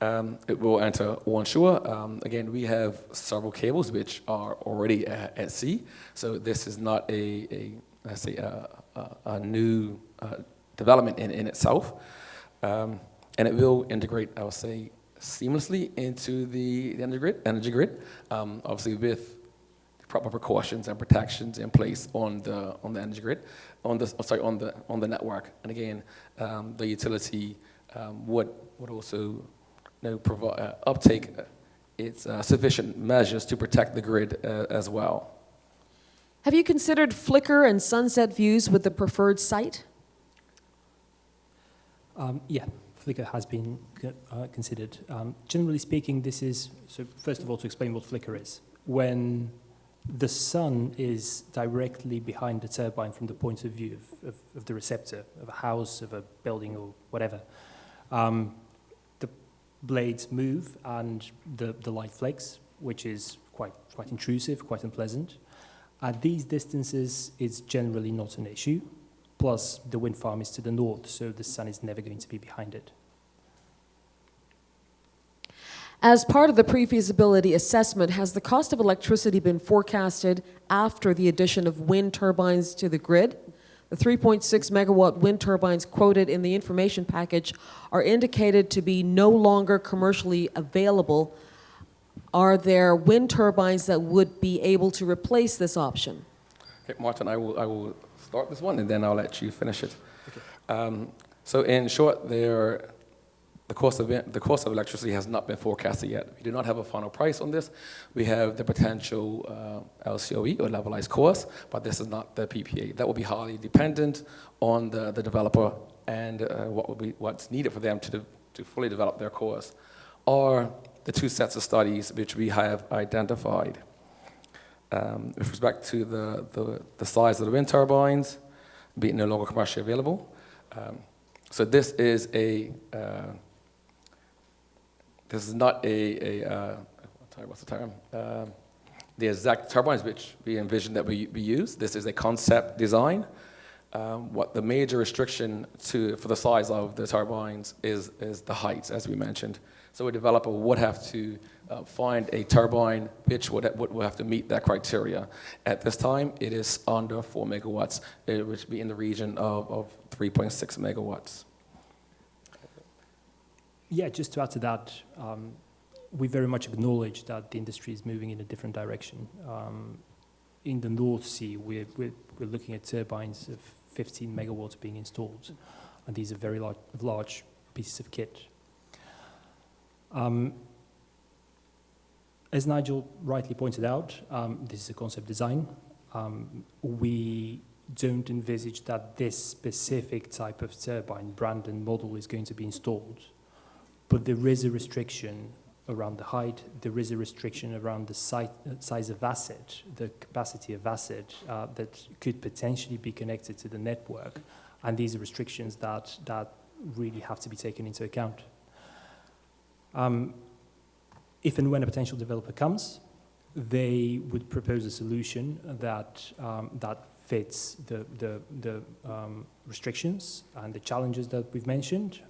It will enter onshore. Again, we have several cables which are already at sea, so this is not a new development in itself. And it will integrate, I would say, seamlessly into the energy grid, obviously with proper precautions and protections in place on the energy grid, on the network. And again, the utility would also uptake its sufficient measures to protect the grid as well.
Have you considered flicker and sunset views with the preferred site?
Yeah, flicker has been considered. Generally speaking, this is, so first of all, to explain what flicker is. When the sun is directly behind the turbine from the point of view of the receptor, of a house, of a building, or whatever, the blades move and the light flakes, which is quite intrusive, quite unpleasant. At these distances, it's generally not an issue. Plus, the wind farm is to the north, so the sun is never going to be behind it.
As part of the pre-feasibility assessment, has the cost of electricity been forecasted after the addition of wind turbines to the grid? The 3.6 megawatt wind turbines quoted in the information package are indicated to be no longer commercially available. Are there wind turbines that would be able to replace this option?
Okay, Martin, I will start this one, and then I'll let you finish it. Okay. So in short, the cost of electricity has not been forecasted yet. We do not have a final price on this. We have the potential LCOE, or levelized cost, but this is not the PPA. That will be highly dependent on the developer and what's needed for them to fully develop their course, or the two sets of studies which we have identified. With respect to the size of the wind turbines being no longer commercially available. So this is not what's the term? The exact turbines which we envision that we use. This is a concept design. What the major restriction for the size of the turbines is the height, as we mentioned. So a developer would have to find a turbine which would have to meet that criteria. At this time, it is under 4 megawatts, which would be in the region of 3.6 megawatts.
Yeah, just to add to that, we very much acknowledge that the industry is moving in a different direction. In the North Sea, we're looking at turbines of 15 megawatts being installed, and these are very large pieces of kit. As Nigel rightly pointed out, this is a concept design. We don't envisage that this specific type of turbine, brand and model, is going to be installed. But there is a restriction around the height, there is a restriction around the size of asset, the capacity of asset that could potentially be connected to the network, and these are restrictions that really have to be taken into account. If and when a potential developer comes, they would propose a solution that fits the restrictions and the challenges that we've mentioned.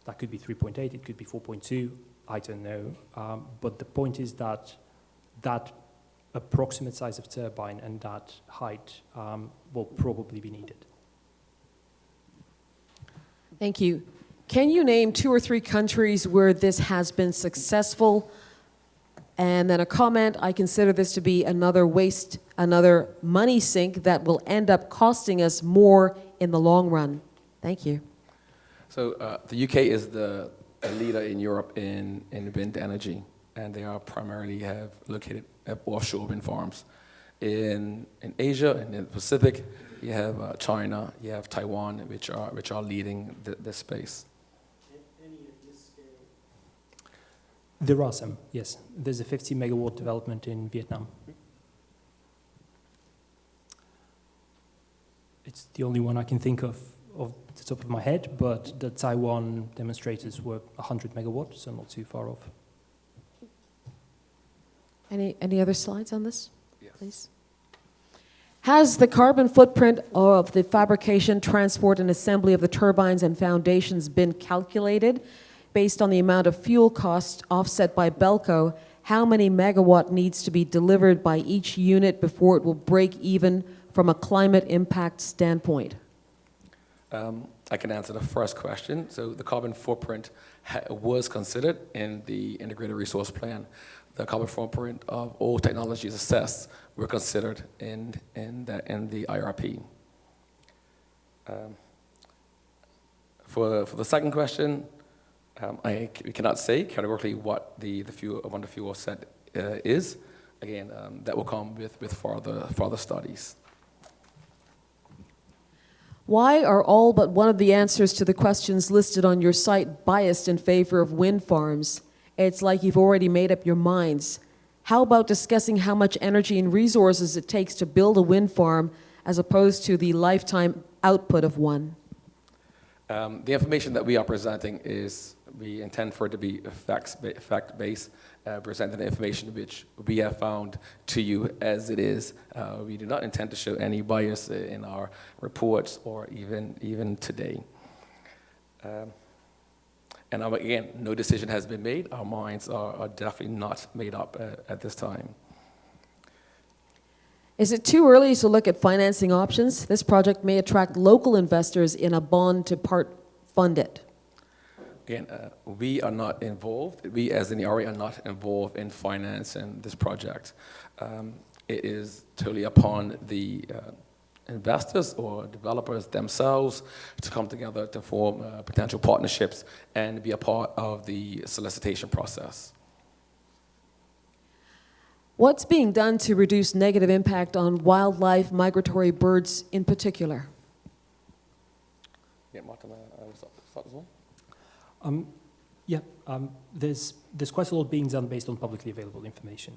That could be 3.8, it could be 4.2, I don't know. But the point is that approximate size of turbine and that height will probably be needed.
Thank you. Can you name 2 or 3 countries where this has been successful? And then a comment, I consider this to be another waste, another money sink that will end up costing us more in the long run. Thank you.
So the UK is the leader in Europe in wind energy, and they are primarily located at offshore wind farms. In Asia and in the Pacific, you have China, you have Taiwan, which are leading this space.
Any of this scale?
There are some, yes. There's a 50 megawatt development in Vietnam. It's the only one I can think of the top of my head, but the Taiwan demonstrators were 100 megawatts, so not too far off.
Any other slides on this,
Yes.
please? Has the carbon footprint of the fabrication, transport, and assembly of the turbines and foundations been calculated based on the amount of fuel cost offset by Belco? How many megawatt needs to be delivered by each unit before it will break even from a climate impact standpoint?
I can answer the first question. So the carbon footprint was considered in the integrated resource plan. The carbon footprint of all technologies assessed were considered in the IRP. For the second question, We cannot say categorically what the fuel set is. Again, that will come with further studies.
Why are all but one of the answers to the questions listed on your site biased in favor of wind farms? It's like you've already made up your minds. How about discussing how much energy and resources it takes to build a wind farm as opposed to the lifetime output of one?
The information that we are presenting we intend for it to be fact-based, presenting the information which we have found to you as it is. We do not intend to show any bias in our reports or even today. And again, no decision has been made. Our minds are definitely not made up at this time.
Is it too early to look at financing options? This project may attract local investors in a bond to part fund it.
Again, we are not involved. We, as in the RA, are not involved in financing this project. It is totally upon the investors or developers themselves to come together to form potential partnerships and be a part of the solicitation process.
What's being done to reduce negative impact on wildlife, migratory birds in particular?
Yeah, Martin, start as well.
There's quite a lot being done based on publicly available information.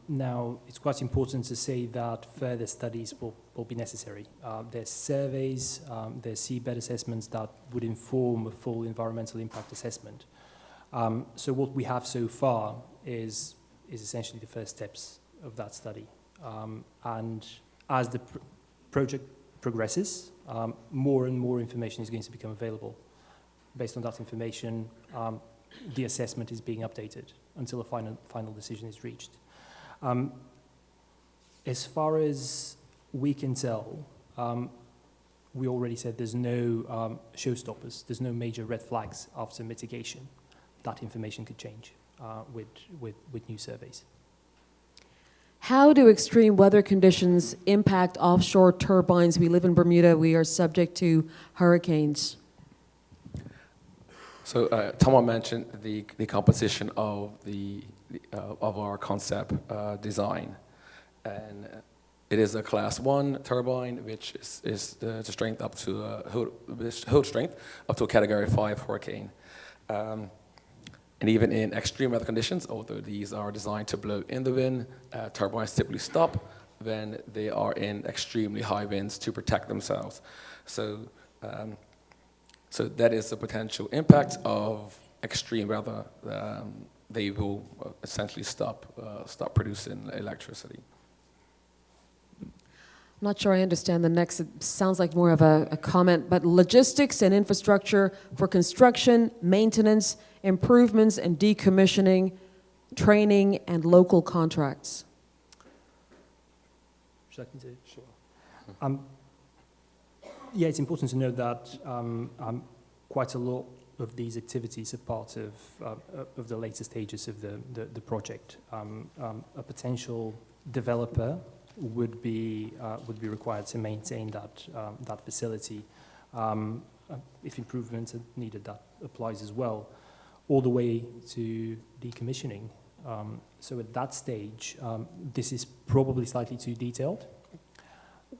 Now, it's quite important to say that further studies will be necessary. There's surveys, there's seabed assessments that would inform a full environmental impact assessment. So what we have so far is essentially the first steps of that study. And as the project progresses, more and more information is going to become available. Based on that information, the assessment is being updated until a final decision is reached. As far as we can tell, we already said there's no showstoppers, there's no major red flags after mitigation. That information could change with new surveys.
How do extreme weather conditions impact offshore turbines? We live in Bermuda, we are subject to hurricanes.
So Thomas mentioned the composition of our concept design, and it is a Class 1 turbine, which is the strength up to hold strength up to a Category 5 hurricane. And even in extreme weather conditions, although these are designed to blow in the wind, turbines typically stop when they are in extremely high winds to protect themselves. So that is the potential impact of extreme weather. They will essentially stop producing electricity.
I'm not sure I understand the next. It sounds like more of a comment, but logistics and infrastructure for construction, maintenance, improvements and decommissioning, training, and local contracts.
Should I continue? Sure. Yeah, it's important to note that quite a lot of these activities are part of the later stages of the project. A potential developer would be required to maintain that facility. If improvements are needed, that applies as well, all the way to decommissioning. So at that stage, this is probably slightly too detailed.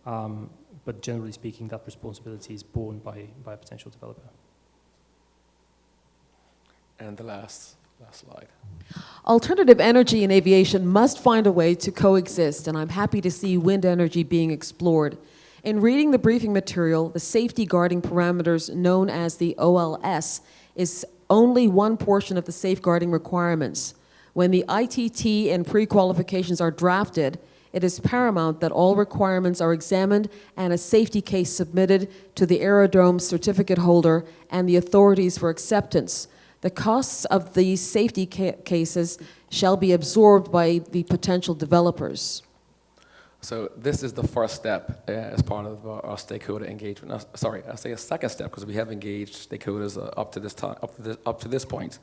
But generally speaking, that responsibility is borne by a potential developer.
And the last slide.
Alternative energy in aviation must find a way to coexist, and I'm happy to see wind energy being explored. In reading the briefing material, the safety guarding parameters known as the OLS is only one portion of the safeguarding requirements. When the ITT and pre-qualifications are drafted, it is paramount that all requirements are examined and a safety case submitted to the aerodrome certificate holder and the authorities for acceptance. The costs of these safety cases shall be absorbed by the potential developers.
So this is the first step as part of our stakeholder engagement. Sorry, I say a second step because we have engaged stakeholders up to this point.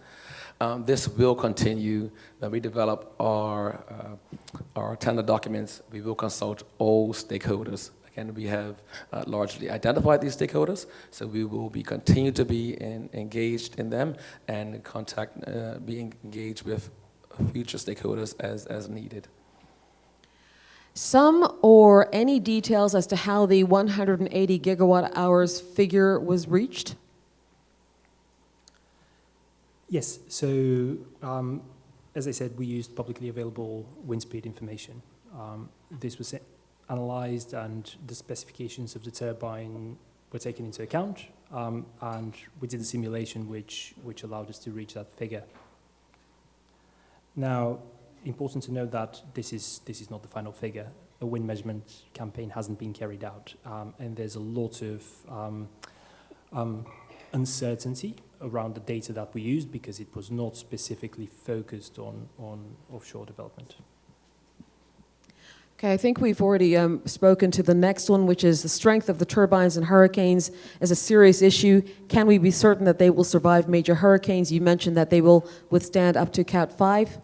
This will continue. When we develop our tender documents, we will consult all stakeholders. Again, we have largely identified these stakeholders, so we will continue to be engaged in them and being engaged with future stakeholders as needed.
Some or any details as to how the 180 gigawatt hours figure was reached?
Yes, so as I said, we used publicly available wind speed information. This was analyzed and the specifications of the turbine were taken into account, and we did a simulation which allowed us to reach that figure. Now, important to note that this is not the final figure. A wind measurement campaign hasn't been carried out, and there's a lot of uncertainty around the data that we used because it was not specifically focused on offshore development.
Okay, I think we've already spoken to the next one, which is the strength of the turbines in hurricanes is a serious issue. Can we be certain that they will survive major hurricanes? You mentioned that they will withstand up to Cat 5.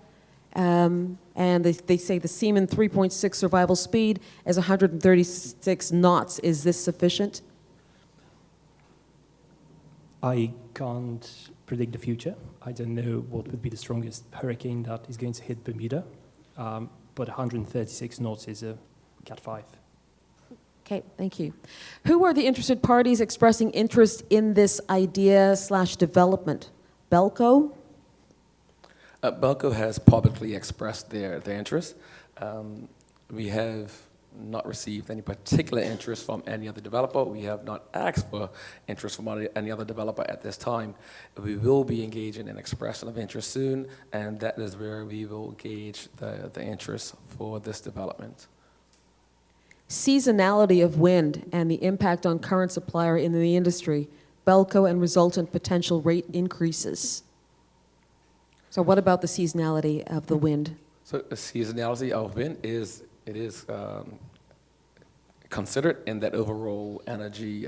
And they say the Siemens 3.6 survival speed is 136 knots. Is this sufficient?
I can't predict the future. I don't know what would be the strongest hurricane that is going to hit Bermuda, but 136 knots is a Cat 5.
Okay, thank you. Who are the interested parties expressing interest in this idea/development? Belco?
Belco has publicly expressed their interest. We have not received any particular interest from any other developer. We have not asked for interest from any other developer at this time. We will be engaging in expression of interest soon, and that is where we will gauge the interest for this development.
Seasonality of wind and the impact on current supplier in the industry, Belco and resultant potential rate increases. So what about the seasonality of the wind?
So the seasonality of wind is considered in that overall energy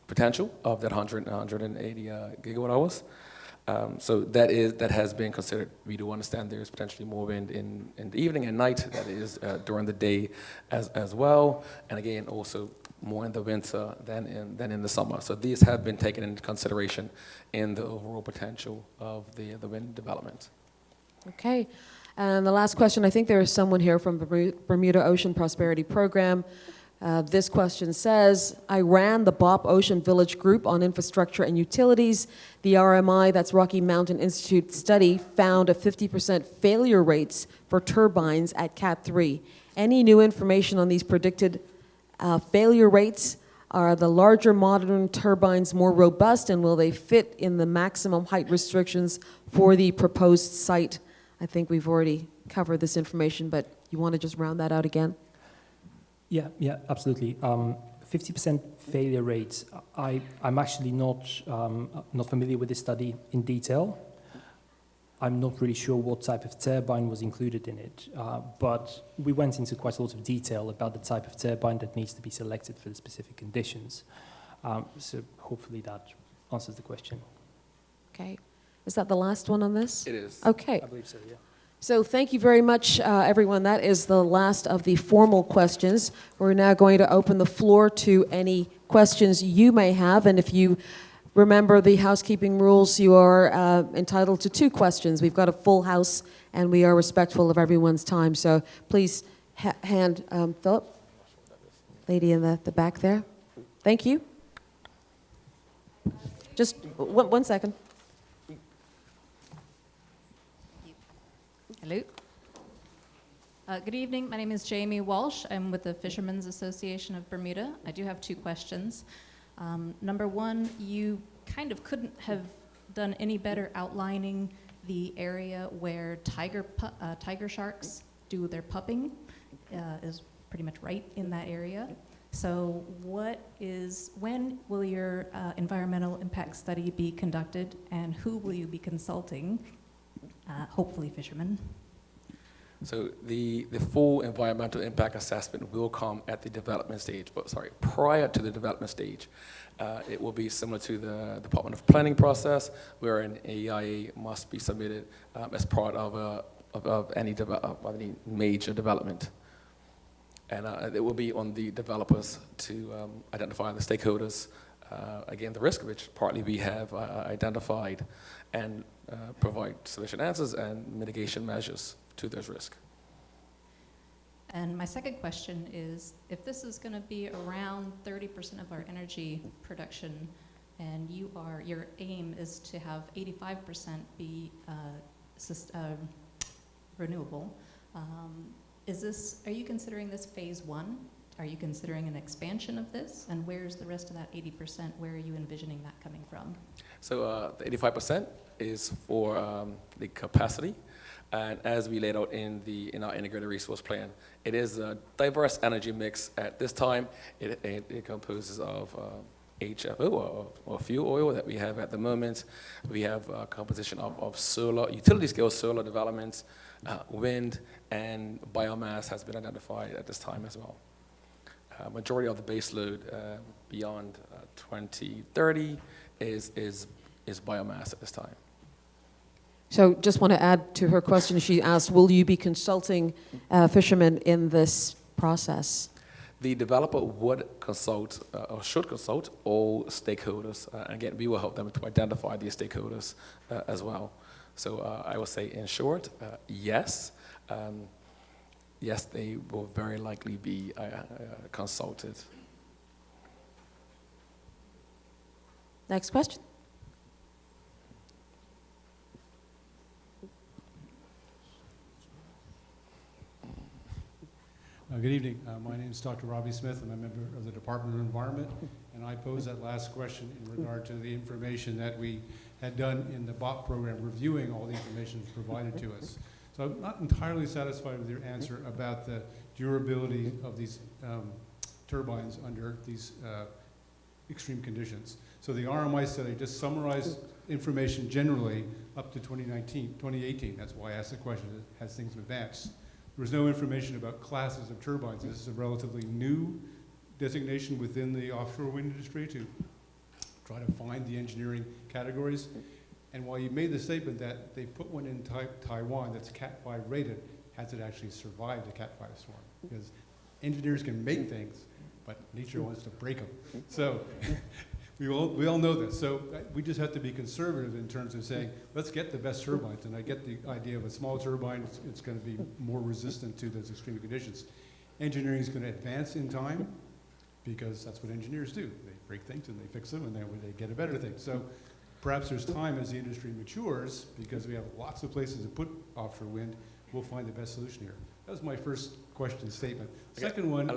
potential of that 180 gigawatt hours. So that has been considered. We do understand there is potentially more wind in the evening and night, that is during the day as well, and again also more in the winter than in the summer. So these have been taken into consideration in the overall potential of the wind development.
Okay, and the last question, I think there is someone here from Bermuda Ocean Prosperity Program. This question says, I ran the BOP Ocean Village Group on Infrastructure and Utilities. The RMI, that's Rocky Mountain Institute study, found a 50% failure rates for turbines at Cat 3. Any new information on these predicted failure rates? Are the larger modern turbines more robust, and will they fit in the maximum height restrictions for the proposed site? I think we've already covered this information, but you want to just round that out again?
Yeah, absolutely. 50% failure rates. I'm actually not familiar with this study in detail. I'm not really sure what type of turbine was included in it, but we went into quite a lot of detail about the type of turbine that needs to be selected for the specific conditions. So hopefully that answers the question.
Okay. Is that the last one on this?
It is.
Okay.
I believe so, yeah.
So thank you very much, everyone. That is the last of the formal questions. We're now going to open the floor to any questions you may have, and if you remember the housekeeping rules, you are entitled to 2 questions. We've got a full house, and we are respectful of everyone's time. So please hand Philip, lady in the back there. Thank you. Just one second.
Hello. Good evening. My name is Jamie Walsh. I'm with the Fishermen's Association of Bermuda. I do have 2 questions. Number 1, you kind of couldn't have done any better outlining the area where tiger sharks do their pupping. Is pretty much right in that area. So when will your environmental impact study be conducted, and who will you be consulting? Hopefully fishermen.
So the full environmental impact assessment will come at the development stage, prior to the development stage. It will be similar to the Department of Planning process, where an AEIA must be submitted as part of any major development. And it will be on the developers to identify the stakeholders, again, the risk, which partly we have identified, and provide sufficient answers and mitigation measures to those risks.
And my second question is, if this is going to be around 30% of our energy production, and your aim is to have 85% be renewable, are you considering this phase one? Are you considering an expansion of this? And where's the rest of that 80%? Where are you envisioning that coming from?
So the 85% is for the capacity. And as we laid out in our integrated resource plan, it is a diverse energy mix. At this time, it composes of HFO or fuel oil that we have at the moment. We have a composition of solar, utility scale solar developments, wind, and biomass has been identified at this time as well. Majority of the base load beyond 2030 is biomass at this time.
So just want to add to her question. She asked, will you be consulting fishermen in this process?
The developer would consult or should consult all stakeholders. And again, we will help them to identify these stakeholders as well. So I will say, in short, yes. Yes, they will very likely be consulted.
Next question.
Good evening. My name is Dr. Robbie Smith. I'm a member of the Department of Environment, and I posed that last question in regard to the information that we had done in the BOP program, reviewing all the information provided to us. So I'm not entirely satisfied with your answer about the durability of these turbines under these extreme conditions. So the RMI study just summarized information generally up to 2018. That's why I asked the question, has things advanced? There was no information about classes of turbines. This is a relatively new designation within the offshore wind industry to try to find the engineering categories. And while you made the statement that they put one in Taiwan that's Cat 5 rated, has it actually survived the Cat 5 storm? Because engineers can make things, but nature wants to break them. So we all know this. So we just have to be conservative in terms of saying, let's get the best turbines. And I get the idea of a small turbine, it's going to be more resistant to those extreme conditions. Engineering is going to advance in time because that's what engineers do. They break things and they fix them and then they get a better thing. So perhaps there's time as the industry matures, because we have lots of places to put offshore wind, we'll find the best solution here. That was my first question statement.
Okay.
Second one.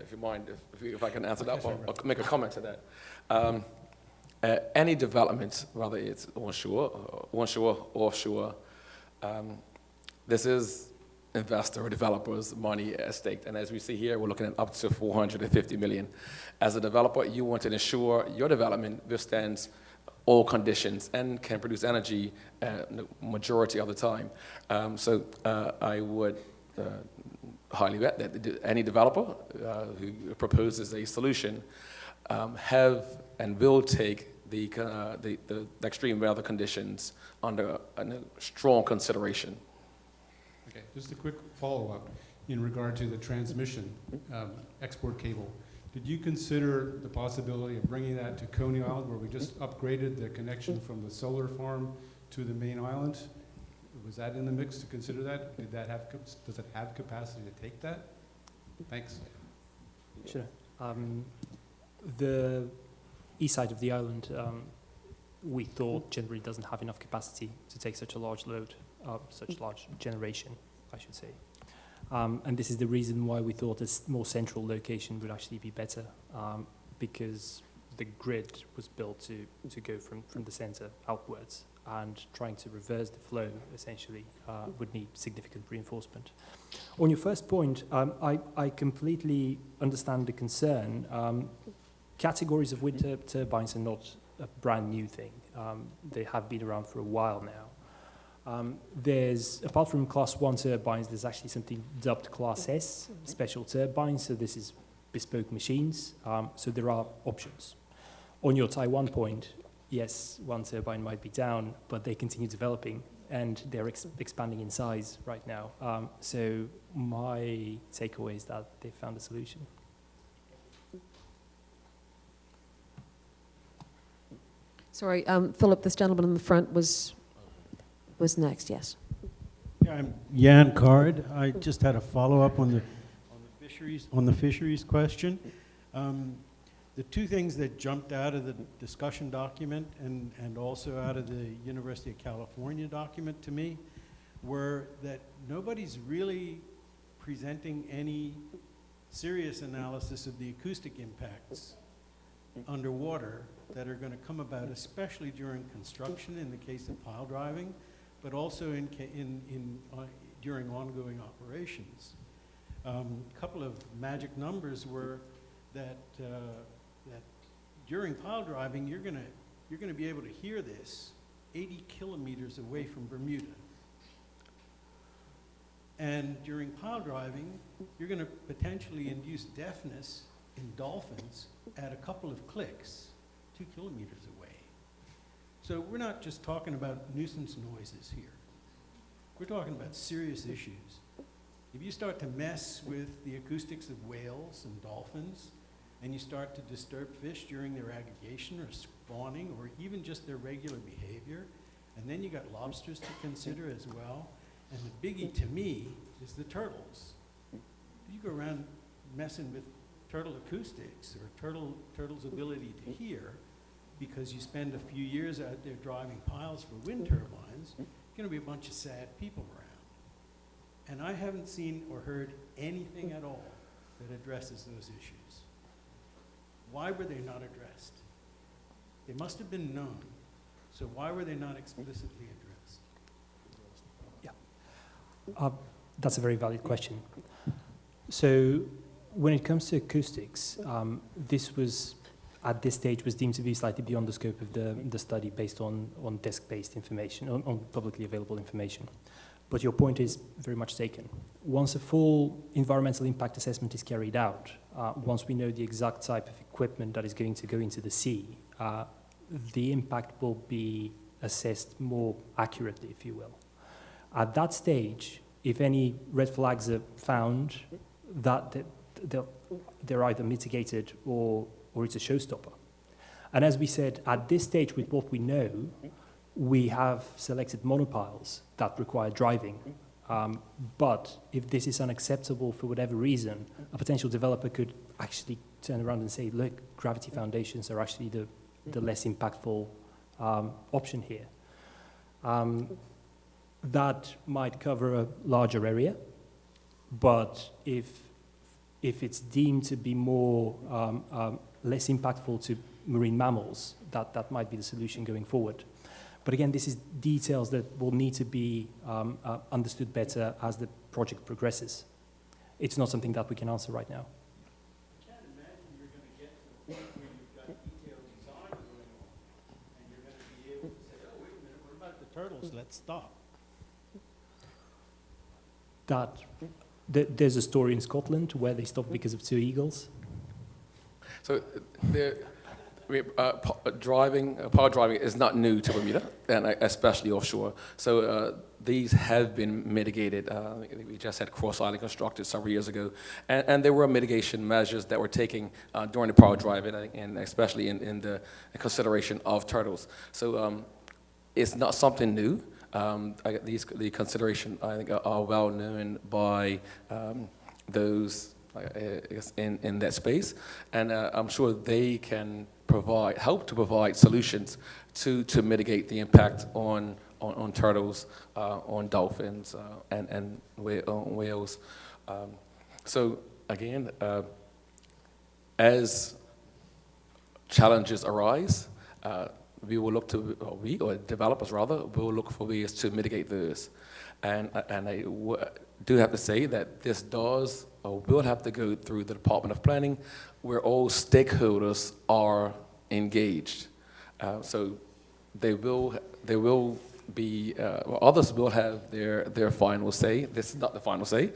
If you mind, if I can answer that,
Sure.
or make a comment to that. Any development, whether it's onshore, offshore, this is investor or developers' money at stake. And as we see here, we're looking at up to 450 million. As a developer, you want to ensure your development withstands all conditions and can produce energy the majority of the time. So I would highly bet that any developer who proposes a solution have and will take the extreme weather conditions under strong consideration.
Okay, just a quick follow-up in regard to the transmission export cable. Did you consider the possibility of bringing that to Coney Island, where we just upgraded the connection from the solar farm to the main island? Was that in the mix to consider that? Does it have capacity to take that? Thanks.
Sure. The east side of the island, we thought generally doesn't have enough capacity to take such a large load, such large generation, I should say. And this is the reason why we thought a more central location would actually be better, because the grid was built to go from the center outwards, and trying to reverse the flow essentially would need significant reinforcement. On your first point, I completely understand the concern. Categories of wind turbines are not a brand new thing. They have been around for a while now. There's, apart from class 1 turbines, there's actually something dubbed class S, special turbines, so this is bespoke machines, so there are options. On your Taiwan point, yes, one turbine might be down, but they continue developing, and they're expanding in size right now. So my takeaway is that they found a solution.
Sorry, Philip, this gentleman in the front was next, yes.
Yeah, I'm Jan Card. I just had a follow-up on the fisheries question. The two things that jumped out of the discussion document and also out of the University of California document to me were that nobody's really presenting any serious analysis of the acoustic impacts underwater that are going to come about, especially during construction in the case of pile driving, but also during ongoing operations. A couple of magic numbers were that during pile driving, you're going to be able to hear this 80 kilometers away from Bermuda. And during pile driving, you're going to potentially induce deafness in dolphins at a couple of clicks, 2 kilometers away. So we're not just talking about nuisance noises here. We're talking about serious issues. If you start to mess with the acoustics of whales and dolphins, and you start to disturb fish during their aggregation or spawning, or even just their regular behavior, and then you got lobsters to consider as well, and the biggie to me is the turtles. You go around messing with turtle acoustics or turtle's ability to hear, because you spend a few years out there driving piles for wind turbines, going to be a bunch of sad people around. And I haven't seen or heard anything at all that addresses those issues. Why were they not addressed? They must have been known. So why were they not explicitly addressed?
Yeah, that's a very valid question. So when it comes to acoustics, this was, at this stage, was deemed to be slightly beyond the scope of the study based on desk-based information, on publicly available information. But your point is very much taken. Once a full environmental impact assessment is carried out, once we know the exact type of equipment that is going to go into the sea, the impact will be assessed more accurately, if you will. At that stage, if any red flags are found, that they're either mitigated or it's a showstopper. And as we said, at this stage, with what we know, we have selected monopiles that require driving. But if this is unacceptable for whatever reason, a potential developer could actually turn around and say, look, gravity foundations are actually the less impactful option here. That might cover a larger area, but if it's deemed to be more less impactful to marine mammals, that might be the solution going forward. But again, this is details that will need to be understood better as the project progresses. It's not something that we can answer right now.
I can't imagine you're going to get to the point where you've got detailed design going on, and you're going to be able to say, oh, wait a minute, what about the turtles? Let's stop.
There's a story in Scotland where they stopped because of 2 eagles.
So power driving is not new to Bermuda, and especially offshore. So these have been mitigated. We just had Cross Island constructed several years ago, and there were mitigation measures that were taken during the power driving, and especially in the consideration of turtles. So it's not something new. The consideration, I think, are well known by those I guess in that space, and I'm sure they can help to provide solutions to mitigate the impact on turtles, on dolphins, and whales. So again, as challenges arise, we will look to, or developers rather, will look for ways to mitigate those. And I do have to say that this does, or will have to go through the Department of Planning, where all stakeholders are engaged. So they will be, others will have their final say. This is not the final say.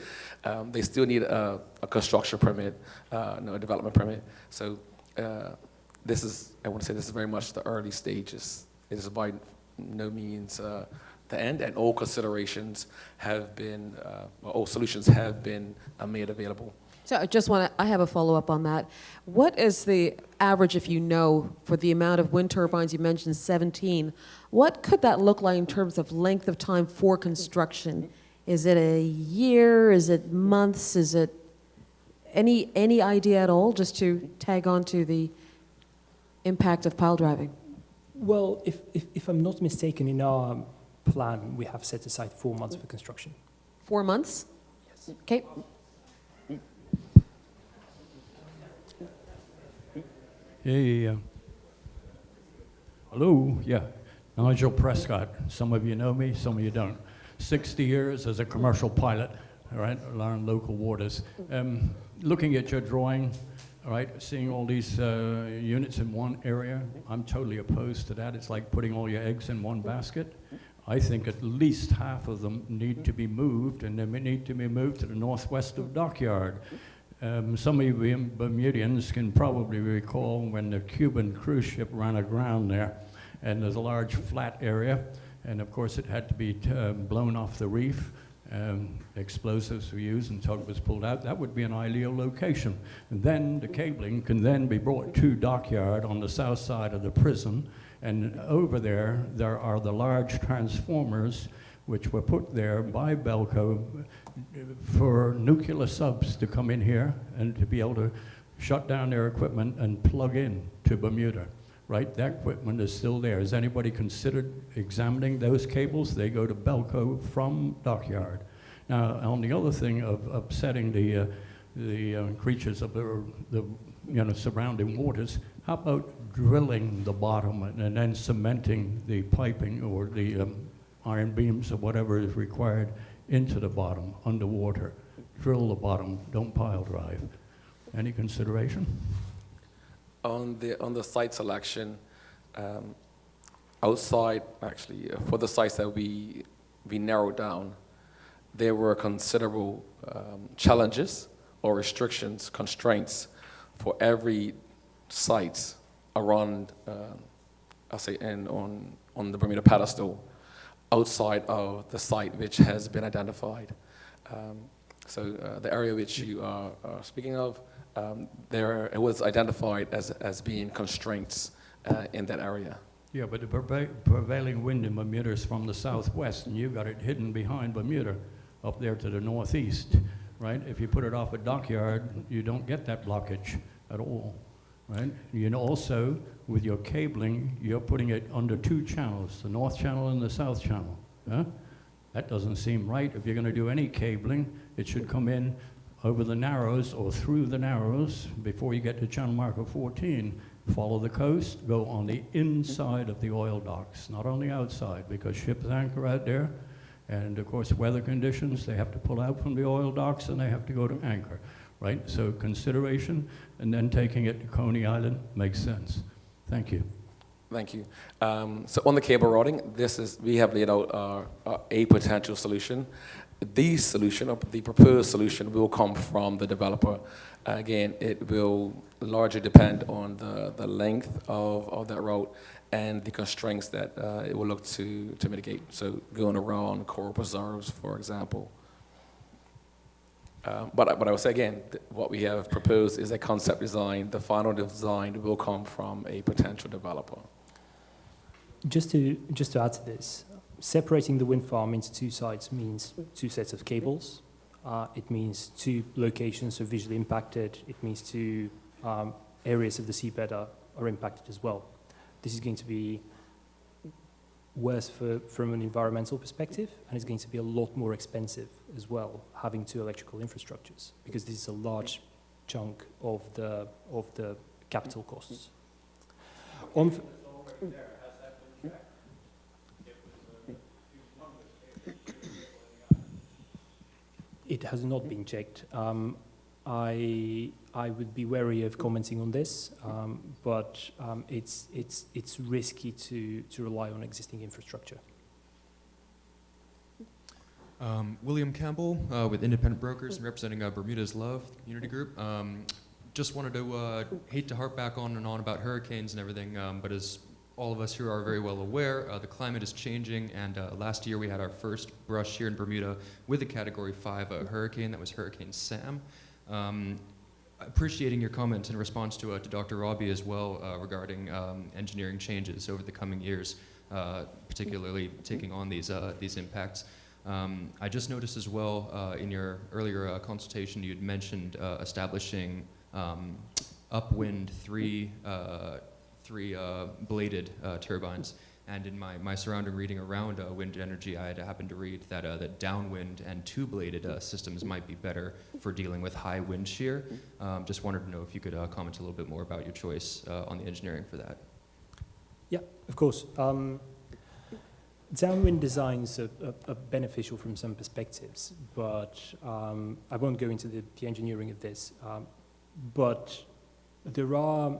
They still need a construction permit, no development permit. So this is, I want to say this is very much the early stages. It is by no means the end, and all considerations have been, all solutions have been made available.
So I have a follow-up on that. What is the average, if you know, for the amount of wind turbines? You mentioned 17. What could that look like in terms of length of time for construction? Is it a year? Is it months? Is it any idea at all, just to tag on to the impact of pile driving?
Well, if I'm not mistaken, in our plan, we have set aside 4 months for construction.
4 months?
Yes.
Okay.
Hey, hello, yeah, Nigel Prescott. Some of you know me, some of you don't. 60 years as a commercial pilot, all right, around local waters. Looking at your drawing, all right, seeing all these units in one area, I'm totally opposed to that. It's like putting all your eggs in one basket. I think at least half of them need to be moved, and they need to be moved to the northwest of Dockyard. Some of you Bermudians can probably recall when the Cuban cruise ship ran aground there, and there's a large flat area, and of course it had to be blown off the reef. Explosives were used and tug was pulled out. That would be an ideal location. And then the cabling can then be brought to Dockyard on the south side of the prison, and over there are the large transformers which were put there by Belco for nuclear subs to come in here and to be able to shut down their equipment and plug in to Bermuda, right? That equipment is still there. Has anybody considered examining those cables? They go to Belco from Dockyard. Now, on the other thing of upsetting the creatures of the surrounding waters, how about drilling the bottom and then cementing the piping or the iron beams or whatever is required into the bottom, underwater. Drill the bottom, don't pile drive. Any consideration?
On the site selection, outside, actually, for the sites that we narrowed down, there were considerable challenges or restrictions, constraints for every site around, I'll say, and on the Bermuda pedestal, outside of the site which has been identified. So the area which you are speaking of, it was identified as being constraints in that area.
Yeah, but the prevailing wind in Bermuda is from the southwest, and you've got it hidden behind Bermuda up there to the northeast, right? If you put it off a Dockyard, you don't get that blockage at all, right? You know, also, with your cabling, you're putting it under 2 channels, the north channel and the south channel. Huh? That doesn't seem right. If you're going to do any cabling, it should come in over the Narrows or through the Narrows before you get to channel marker 14. Follow the coast, go on the inside of the oil docks, not on the outside, because ships anchor out there. And of course, weather conditions, they have to pull out from the oil docks and they have to go to anchor, right? So consideration, and then taking it to Coney Island makes sense. Thank you.
Thank you. So on the cable routing, we have laid out a potential solution. The solution, or the proposed solution, will come from the developer. Again, it will largely depend on the length of that route and the constraints that it will look to mitigate. So going around coral preserves, for example. But I would say again, what we have proposed is a concept design. The final design will come from a potential developer.
Just to add to this, separating the wind farm into 2 sites means 2 sets of cables. It means 2 locations are visually impacted. It means 2 areas of the seabed are impacted as well. This is going to be worse from an environmental perspective, and it's going to be a lot more expensive as well, having 2 electrical infrastructures, because this is a large chunk of the capital costs. It has not been checked. I would be wary of commenting on this, but it's risky to rely on existing infrastructure.
William Campbell with Independent Brokers and representing Bermuda's Love Community Group. Just wanted to hate to harp back on and on about hurricanes and everything, but as all of us here are very well aware, the climate is changing, and last year we had our first brush here in Bermuda with a Category 5 hurricane. That was Hurricane Sam. Appreciating your comments in response to Dr. Robbie as well regarding engineering changes over the coming years, particularly taking on these impacts. I just noticed as well in your earlier consultation you had mentioned establishing upwind three bladed turbines. And in my surrounding reading around wind energy, I had happened to read that that downwind and two-bladed systems might be better for dealing with high wind shear. Just wanted to know if you could comment a little bit more about your choice on the engineering for that.
Yeah, of course. Downwind designs are beneficial from some perspectives, but I won't go into the engineering of this. But there are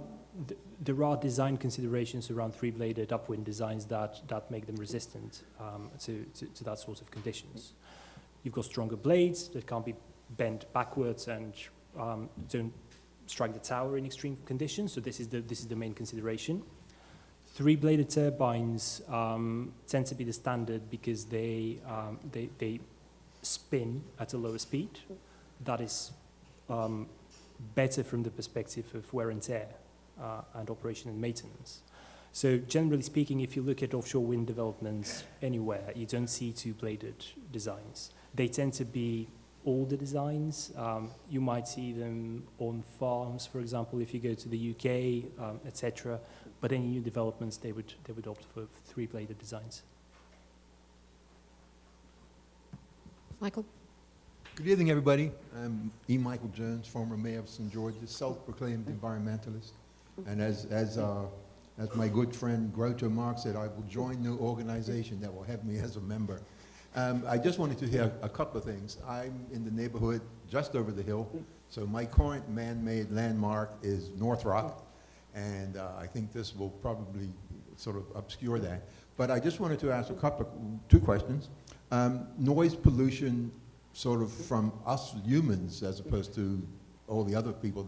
design considerations around three-bladed upwind designs that make them resistant to that sort of conditions. You've got stronger blades that can't be bent backwards and don't strike the tower in extreme conditions. So this is the main consideration. Three-bladed turbines tend to be the standard because they spin at a lower speed. That is better from the perspective of wear and tear and operation and maintenance. So generally speaking, if you look at offshore wind developments anywhere, you don't see two-bladed designs. They tend to be older designs. You might see them on farms, for example, if you go to the UK, etc. But any new developments, they would opt for three-bladed designs.
Michael?
Good evening, everybody. I'm E. Michael Jones, former mayor of St. George's, self-proclaimed environmentalist. And as my good friend Groucho Marx said, I will join no organization that will have me as a member. I just wanted to hear a couple of things. I'm in the neighborhood just over the hill, so my current man-made landmark is North Rock, and I think this will probably sort of obscure that. But I just wanted to ask two questions. Noise pollution sort of from us humans as opposed to all the other people,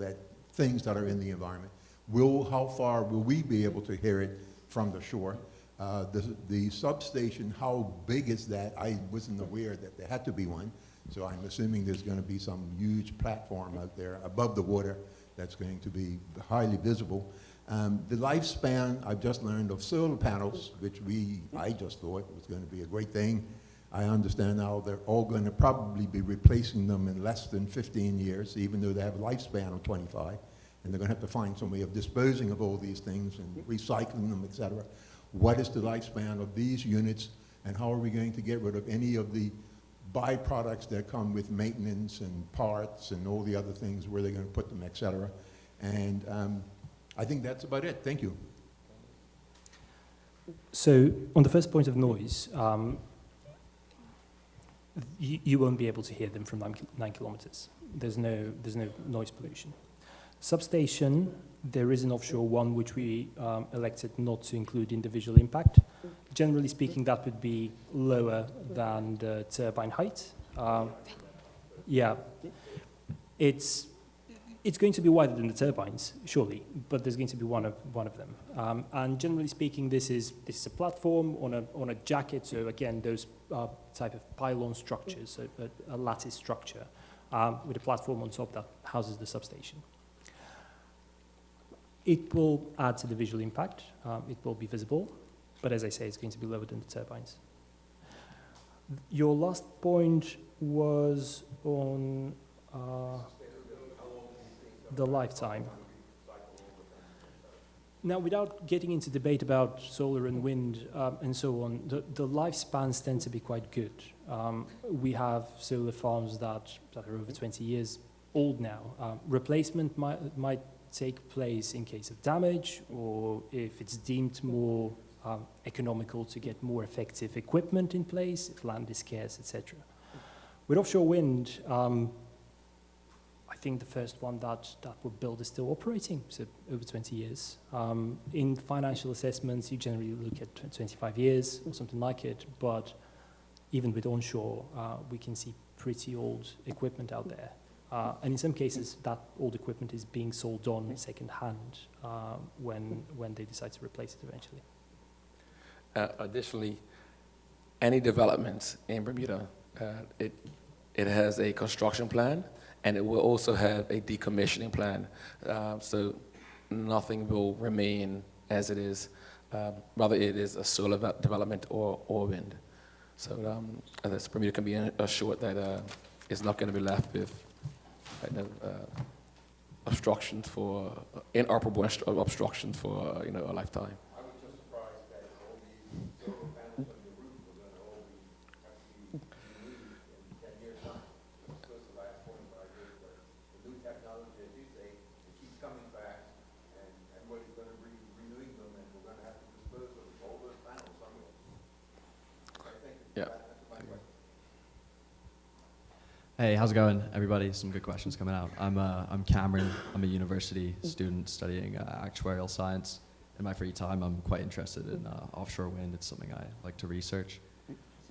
things that are in the environment. How far will we be able to hear it from the shore? The substation, how big is that? I wasn't aware that there had to be one, so I'm assuming there's going to be some huge platform out there above the water that's going to be highly visible. The lifespan, I've just learned, of solar panels, which I just thought was going to be a great thing. I understand now they're all going to probably be replacing them in less than 15 years, even though they have a lifespan of 25. And they're going to have to find some way of disposing of all these things and recycling them, et cetera. What is the lifespan of these units, and how are we going to get rid of any of the byproducts that come with maintenance and parts and all the other things, where they're going to put them, et cetera. And I think that's about it. Thank you.
So on the first point of noise, you won't be able to hear them from 9 kilometers. There's no noise pollution. Substation, there is an offshore one which we elected not to include in the visual impact. Generally speaking, that would be lower than the turbine height. Yeah, it's going to be wider than the turbines, surely, but there's going to be one of them. And generally speaking, this is a platform on a jacket. So again, those type of pylon structures, so a lattice structure with a platform on top that houses the substation. It will add to the visual impact. It will be visible, but as I say, it's going to be lower than the turbines. Your last point was on the lifetime. Now, without getting into debate about solar and wind and so on, the lifespans tend to be quite good. We have solar farms that are over 20 years old now. Replacement might take place in case of damage, or if it's deemed more economical to get more effective equipment in place, if land is scarce, etc. With offshore wind, I think the first one that we'll build is still operating, so over 20 years. In financial assessments, you generally look at 25 years or something like it, but even with onshore, we can see pretty old equipment out there. And in some cases, that old equipment is being sold on second hand when they decide to replace it eventually.
Additionally, any developments in Bermuda, it has a construction plan, and it will also have a decommissioning plan. So nothing will remain as it is. Rather, it is a solar development or wind. So this Bermuda can be assured that it's not going to be left with obstructions for inoperable obstructions for a lifetime.
I was just surprised that all these solar panels on the roof were going to all be removed in 10 years' time. It's supposed to last 25 years, but the new technology, as you say, it keeps coming back, and everybody's going to be renewing them, and we're going to have to dispose of all those panels somewhere. I think
Yeah.
that's my question.
Hey, how's it going, everybody? Some good questions coming out. I'm Cameron. I'm a university student studying actuarial science. In my free time, I'm quite interested in offshore wind. It's something I like to research.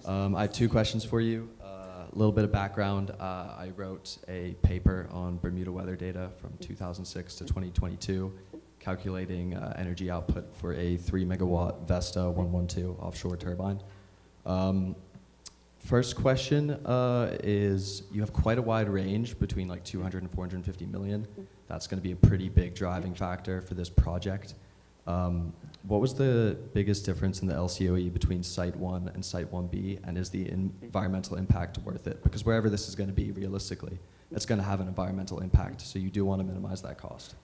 I have two questions for you. A little bit of background. I wrote a paper on Bermuda weather data from 2006 to 2022, calculating energy output for a 3 megawatt Vesta 112 offshore turbine. First question is, you have quite a wide range between like 200 and 450 million. That's going to be a pretty big driving factor for this project. What was the biggest difference in the LCOE between Site 1 and Site 1B, and is the environmental impact worth it? Because wherever this is going to be, realistically, it's going to have an environmental impact, so you do want to minimize that cost.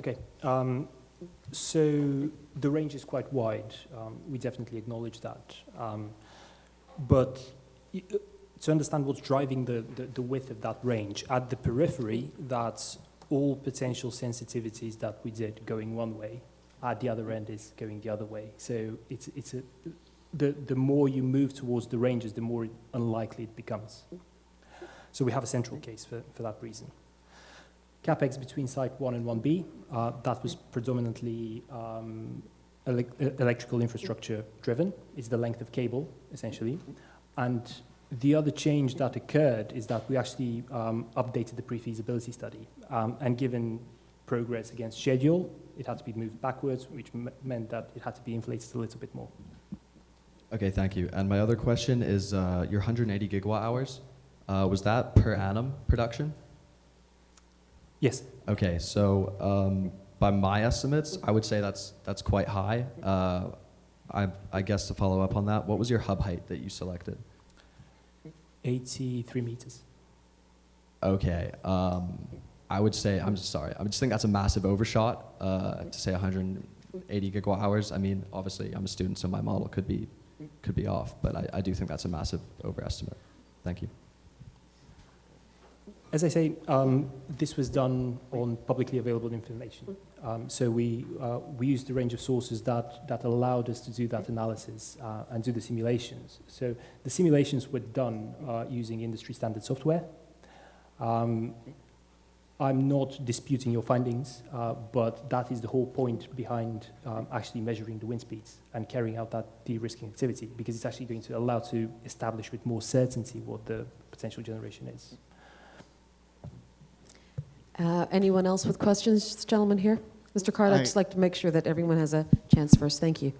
Okay. So the range is quite wide. We definitely acknowledge that. But to understand what's driving the width of that range, at the periphery, that's all potential sensitivities that we did going one way. At the other end is going the other way. So the more you move towards the ranges, the more unlikely it becomes. So we have a central case for that reason. CapEx between Site 1 and 1B, that was predominantly electrical infrastructure driven. It's the length of cable, essentially. And the other change that occurred is that we actually updated the pre-feasibility study. And given progress against schedule, it had to be moved backwards, which meant that it had to be inflated a little bit more.
Okay, thank you. And my other question is, your 180 gigawatt hours, was that per annum production?
Yes.
Okay, so by my estimates, I would say that's quite high. I guess to follow up on that, what was your hub height that you selected?
83 meters.
Okay, I would say, I'm sorry, I just think that's a massive overshot to say 180 gigawatt hours. I mean, obviously, I'm a student, so my model could be off, but I do think that's a massive overestimate. Thank you.
As I say, this was done on publicly available information. So we used a range of sources that allowed us to do that analysis and do the simulations. So the simulations were done using industry standard software. I'm not disputing your findings, but that is the whole point behind actually measuring the wind speeds and carrying out that de-risking activity, because it's actually going to allow to establish with more certainty what the potential generation is.
Anyone else with questions? This gentleman here. Mr. Ricardo, I'd
Hi.
just like to make sure that everyone has a chance first. Thank you.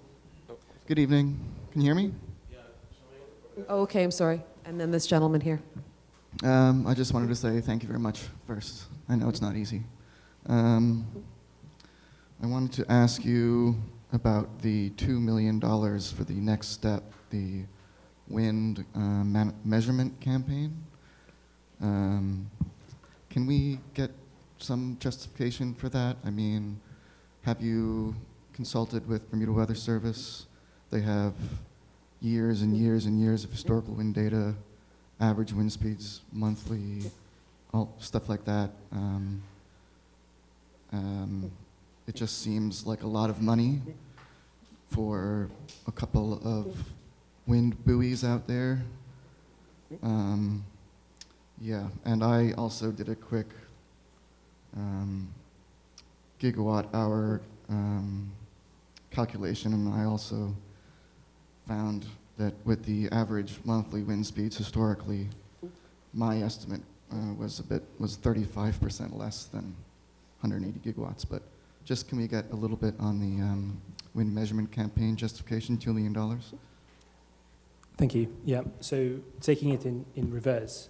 Good evening. Can you hear me?
Oh, okay, I'm sorry. And then this gentleman here.
I just wanted to say thank you very much first. I know it's not easy. I wanted to ask you about the $2 million for the next step, the wind measurement campaign. Can we get some justification for that? I mean, have you consulted with Bermuda Weather Service? They have years and years and years of historical wind data, average wind speeds monthly, all stuff like that. It just seems like a lot of money for a couple of wind buoys out there. Yeah, and I also did a quick gigawatt hour calculation, and I also found that with the average monthly wind speeds historically, my estimate was 35% less than 180 gigawatts. But just can we get a little bit on wind measurement campaign justification, $2 million?
Thank you. Yeah, so taking it in reverse,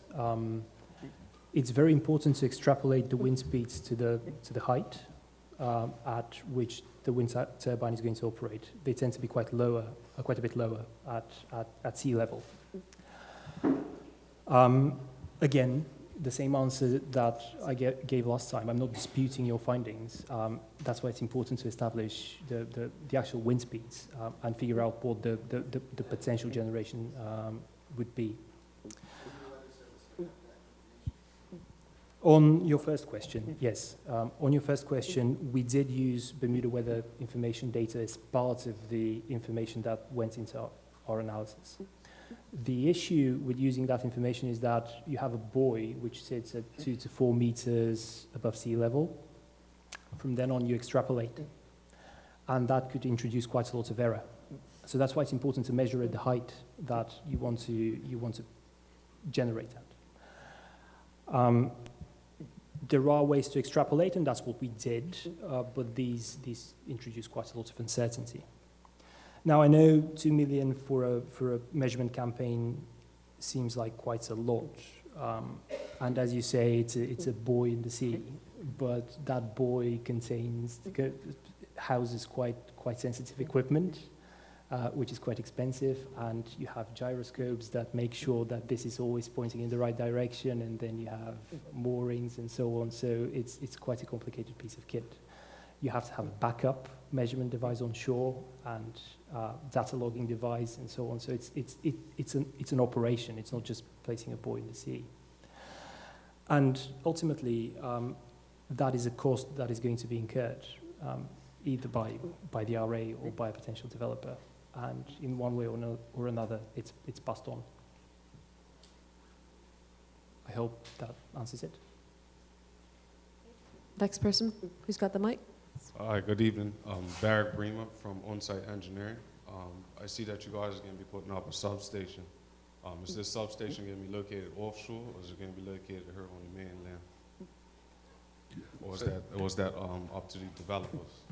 it's very important to extrapolate the wind speeds to the height at which the wind turbine is going to operate. They tend to be quite a bit lower at sea level. Again, the same answer that I gave last time. I'm not disputing your findings. That's why it's important to establish the actual wind speeds and figure out what the potential generation would be. On your first question, yes. On your first question, we did use Bermuda weather information data as part of the information that went into our analysis. The issue with using that information is that you have a buoy which sits at 2 to 4 meters above sea level. From then on, you extrapolate, and that could introduce quite a lot of error. So that's why it's important to measure at the height that you want to generate at. There are ways to extrapolate, and that's what we did, but these introduce quite a lot of uncertainty. Now, I know 2 million for a measurement campaign seems like quite a lot, and as you say, it's a buoy in the sea, but that buoy houses quite sensitive equipment, which is quite expensive, and you have gyroscopes that make sure that this is always pointing in the right direction, and then you have moorings and so on. So it's quite a complicated piece of kit. You have to have a backup measurement device on shore and data logging device and so on. So it's an operation. It's not just placing a buoy in the sea. And ultimately, that is a cost that is going to be incurred either by the RA or by a potential developer. And in one way or another, it's passed on. I hope that answers it.
Next person, who's got the mic?
Hi, good evening. Barrett Bremer from On-Site Engineering. I see that you guys are going to be putting up a substation. Is this substation going to be located offshore, or is it going to be located here on the mainland? Or is that up to the developers?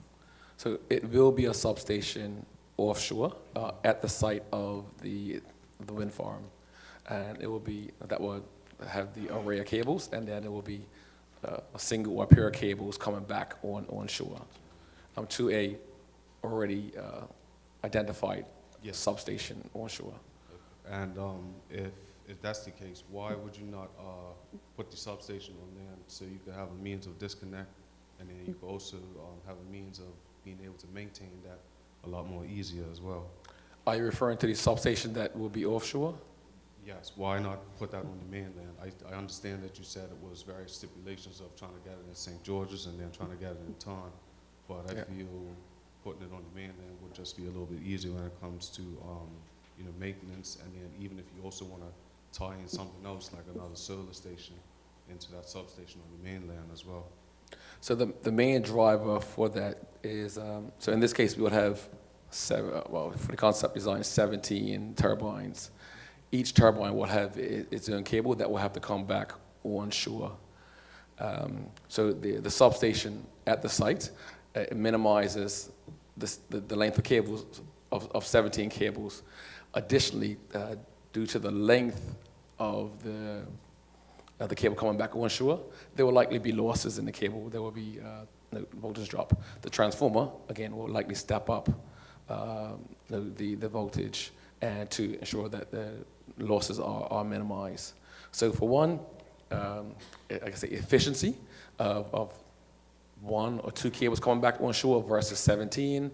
So it will be a substation offshore at the site of the wind farm, and that will have the array of cables, and then it will be a single or a pair of cables coming back onshore to a already identified substation onshore.
And if that's the case, why would you not put the substation on land so you could have a means of disconnect, and then you could also have a means of being able to maintain that a lot more easier as well?
Are you referring to the substation that will be offshore?
Yes, why not put that on the mainland? I understand that you said it was various stipulations of trying to get it in St. George's and then trying to get it in Taunton, but I feel putting it on the mainland would just be a little bit easier when it comes to maintenance, and then even if you also want to tie in something else like another solar station into that substation on the mainland as well.
So the main driver for that is, so in this case we would have for the concept design, 17 turbines. Each turbine will have its own cable that will have to come back onshore. So the substation at the site it minimizes the length of cables of 17 cables. Additionally, due to the length of the cable coming back onshore, there will likely be losses in the cable. There will be voltage drop. The transformer, again, will likely step up the voltage and to ensure that the losses are minimized. So for one, like I say, efficiency of 1 or 2 cables coming back onshore versus 17,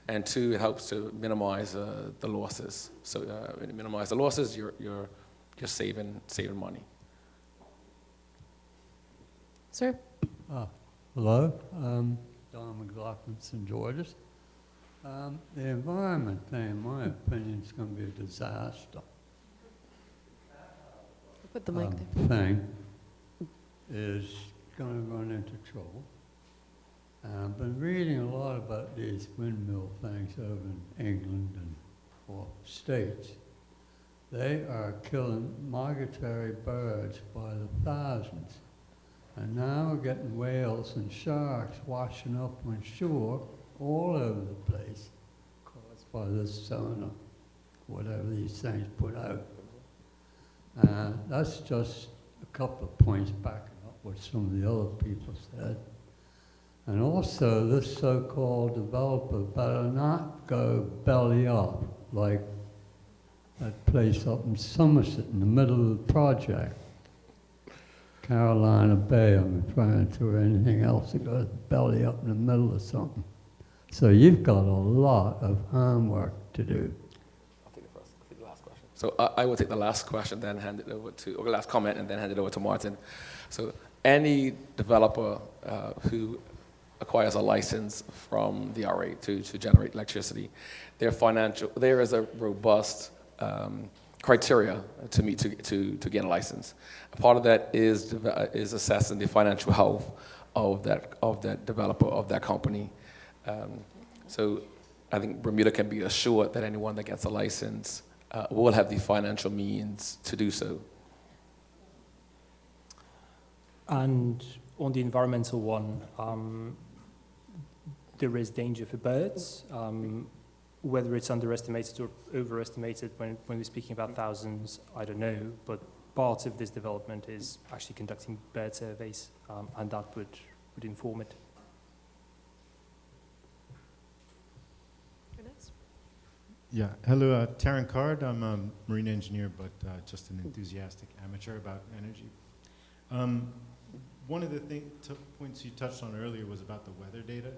and 2, it helps to minimize the losses. So when you minimize the losses, you're saving money.
Sir?
Hello, Don McLaughlin, St. George's. The environment thing, in my opinion, is going to be a disaster.
Put the mic there.
Thing is going to run into trouble. I've been reading a lot about these windmill things over in England and States. They are killing migratory birds by the thousands. And now we're getting whales and sharks washing up on shore all over the place. by this zone, or whatever these things put out. That's just a couple of points backing up what some of the other people said. And also, this so-called developer better not go belly up like that place up in Somerset in the middle of the project. Carolina Bay, I'm referring to, or anything else that goes belly up in the middle of something. So you've got a lot of homework to do.
I'll take the last question. So I will take the last question, then hand it over to, or the last comment, and then hand it over to Martin. So any developer who acquires a license from the RA to generate electricity, there is a robust criteria to meet to get a license. A part of that is assessing the financial health of that developer, of that company. So I think Bermuda can be assured that anyone that gets a license will have the financial means to do so.
And on the environmental one, there is danger for birds. Whether it's underestimated or overestimated when we're speaking about thousands, I don't know, but part of this development is actually conducting bird surveys, and that would inform it.
Yeah, hello, Taryn Card. I'm a marine engineer, but just an enthusiastic amateur about energy. One of the points you touched on earlier was about the weather data.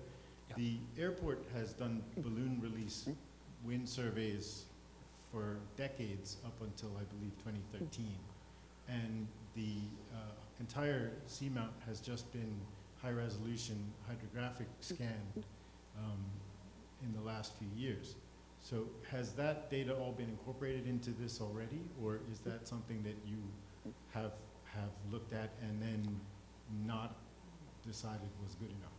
Yeah. The airport has done balloon release wind surveys for decades up until, I believe, 2013. And the entire seamount has just been high-resolution hydrographic scanned in the last few years. So has that data all been incorporated into this already, or is that something that you have looked at and then not decided was good enough?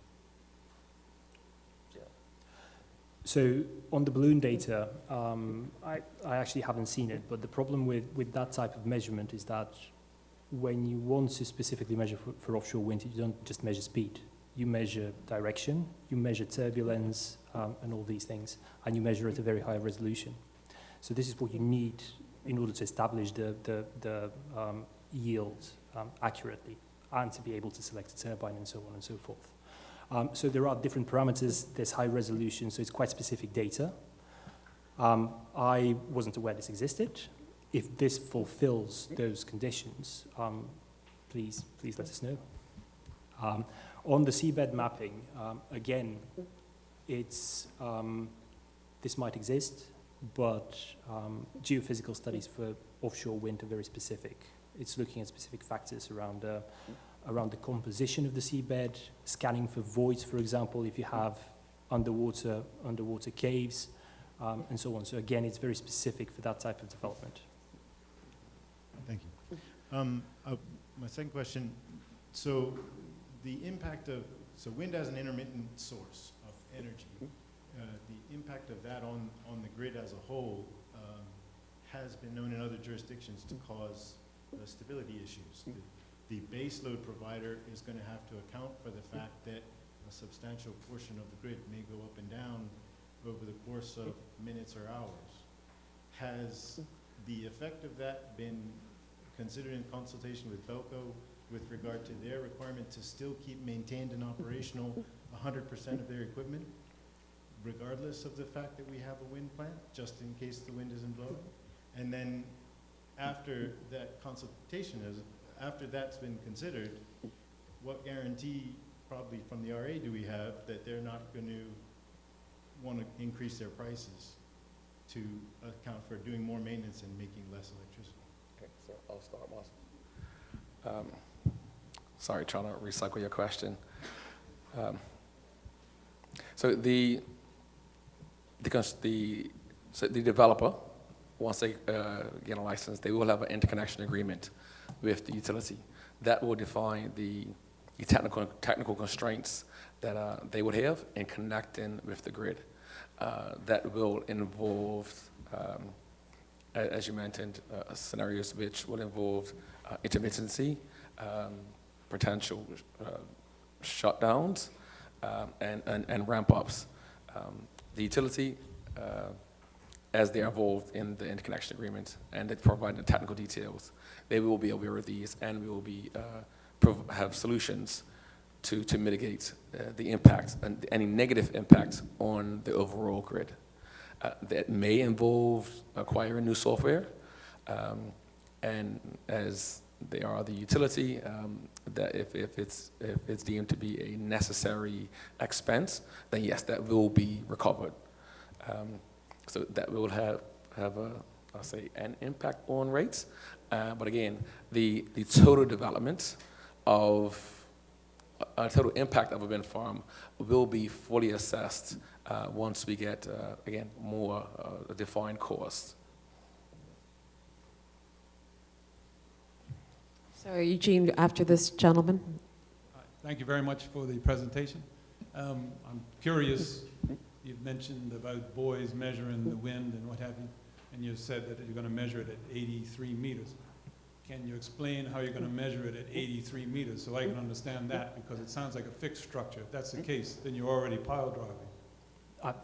Yeah. So on the balloon data, I actually haven't seen it, but the problem with that type of measurement is that when you want to specifically measure for offshore wind, you don't just measure speed. You measure direction, you measure turbulence, and all these things, and you measure at a very high resolution. So this is what you need in order to establish the yield accurately, and to be able to select a turbine and so on and so forth. So there are different parameters. There's high resolution, so it's quite specific data. I wasn't aware this existed. If this fulfills those conditions, please let us know. On the seabed mapping, again, it's this might exist, but geophysical studies for offshore wind are very specific. It's looking at specific factors around the composition of the seabed, scanning for voids, for example, if you have underwater caves, and so on. So again, it's very specific for that type of development.
Thank you. My second question, so the impact of, so wind as an intermittent source of energy, the impact of that on the grid as a whole has been known in other jurisdictions to cause stability issues. The base load provider is going to have to account for the fact that a substantial portion of the grid may go up and down over the course of minutes or hours. Has the effect of that been considered in consultation with Belco with regard to their requirement to still keep maintained and operational 100% of their equipment, regardless of the fact that we have a wind plant, just in case the wind isn't blowing? And then after that consultation, after that's been considered, what guarantee, probably from the RA, do we have that they're not going to want to increase their prices to account for doing more maintenance and making less electricity?
Okay, so I'll start, Martin. Sorry, trying to recycle your question. So the developer, once they get a license, they will have an interconnection agreement with the utility that will define the technical constraints that they would have in connecting with the grid. That will involve, as you mentioned, scenarios which will involve intermittency, potential shutdowns, and ramp-ups. The utility as they are involved in the interconnection agreement and they provide the technical details, they will be aware of these, and we will be have solutions to mitigate the impact and any negative impact on the overall grid. That may involve acquiring new software, and as they are the utility, that if it's deemed to be a necessary expense, then yes, that will be recovered. So that will have I'll say, an impact on rates. But again, the total development of total impact of a wind farm will be fully assessed once we get, again, more defined costs.
So Eugene, after this gentleman.
Thank you very much for the presentation. I'm curious, you've mentioned about buoys measuring the wind and what have you, and you said that you're going to measure it at 83 meters. Can you explain how you're going to measure it at 83 meters so I can understand that? Because it sounds like a fixed structure. If that's the case, then you're already pile driving.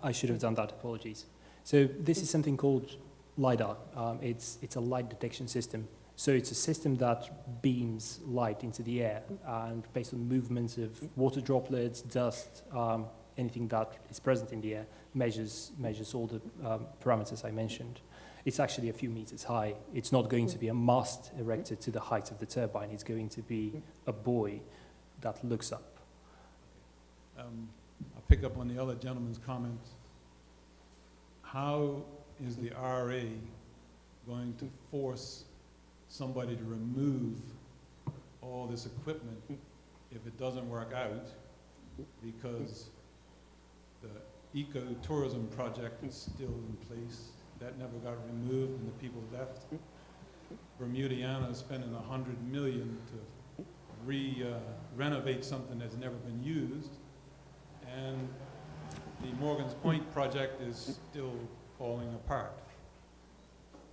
I should have done that, apologies. So this is something called LiDAR. It's a light detection system. So it's a system that beams light into the air, and based on movements of water droplets, dust, anything that is present in the air, measures all the parameters I mentioned. It's actually a few meters high. It's not going to be a mast erected to the height of the turbine. It's going to be a buoy that looks up.
I'll pick up on the other gentleman's comments. How is the RA going to force somebody to remove all this equipment if it doesn't work out, because the ecotourism project is still in place? That never got removed and the people left. Bermudiana is spending $100 million to renovate something that's never been used, and the Morgan's Point project is still falling apart.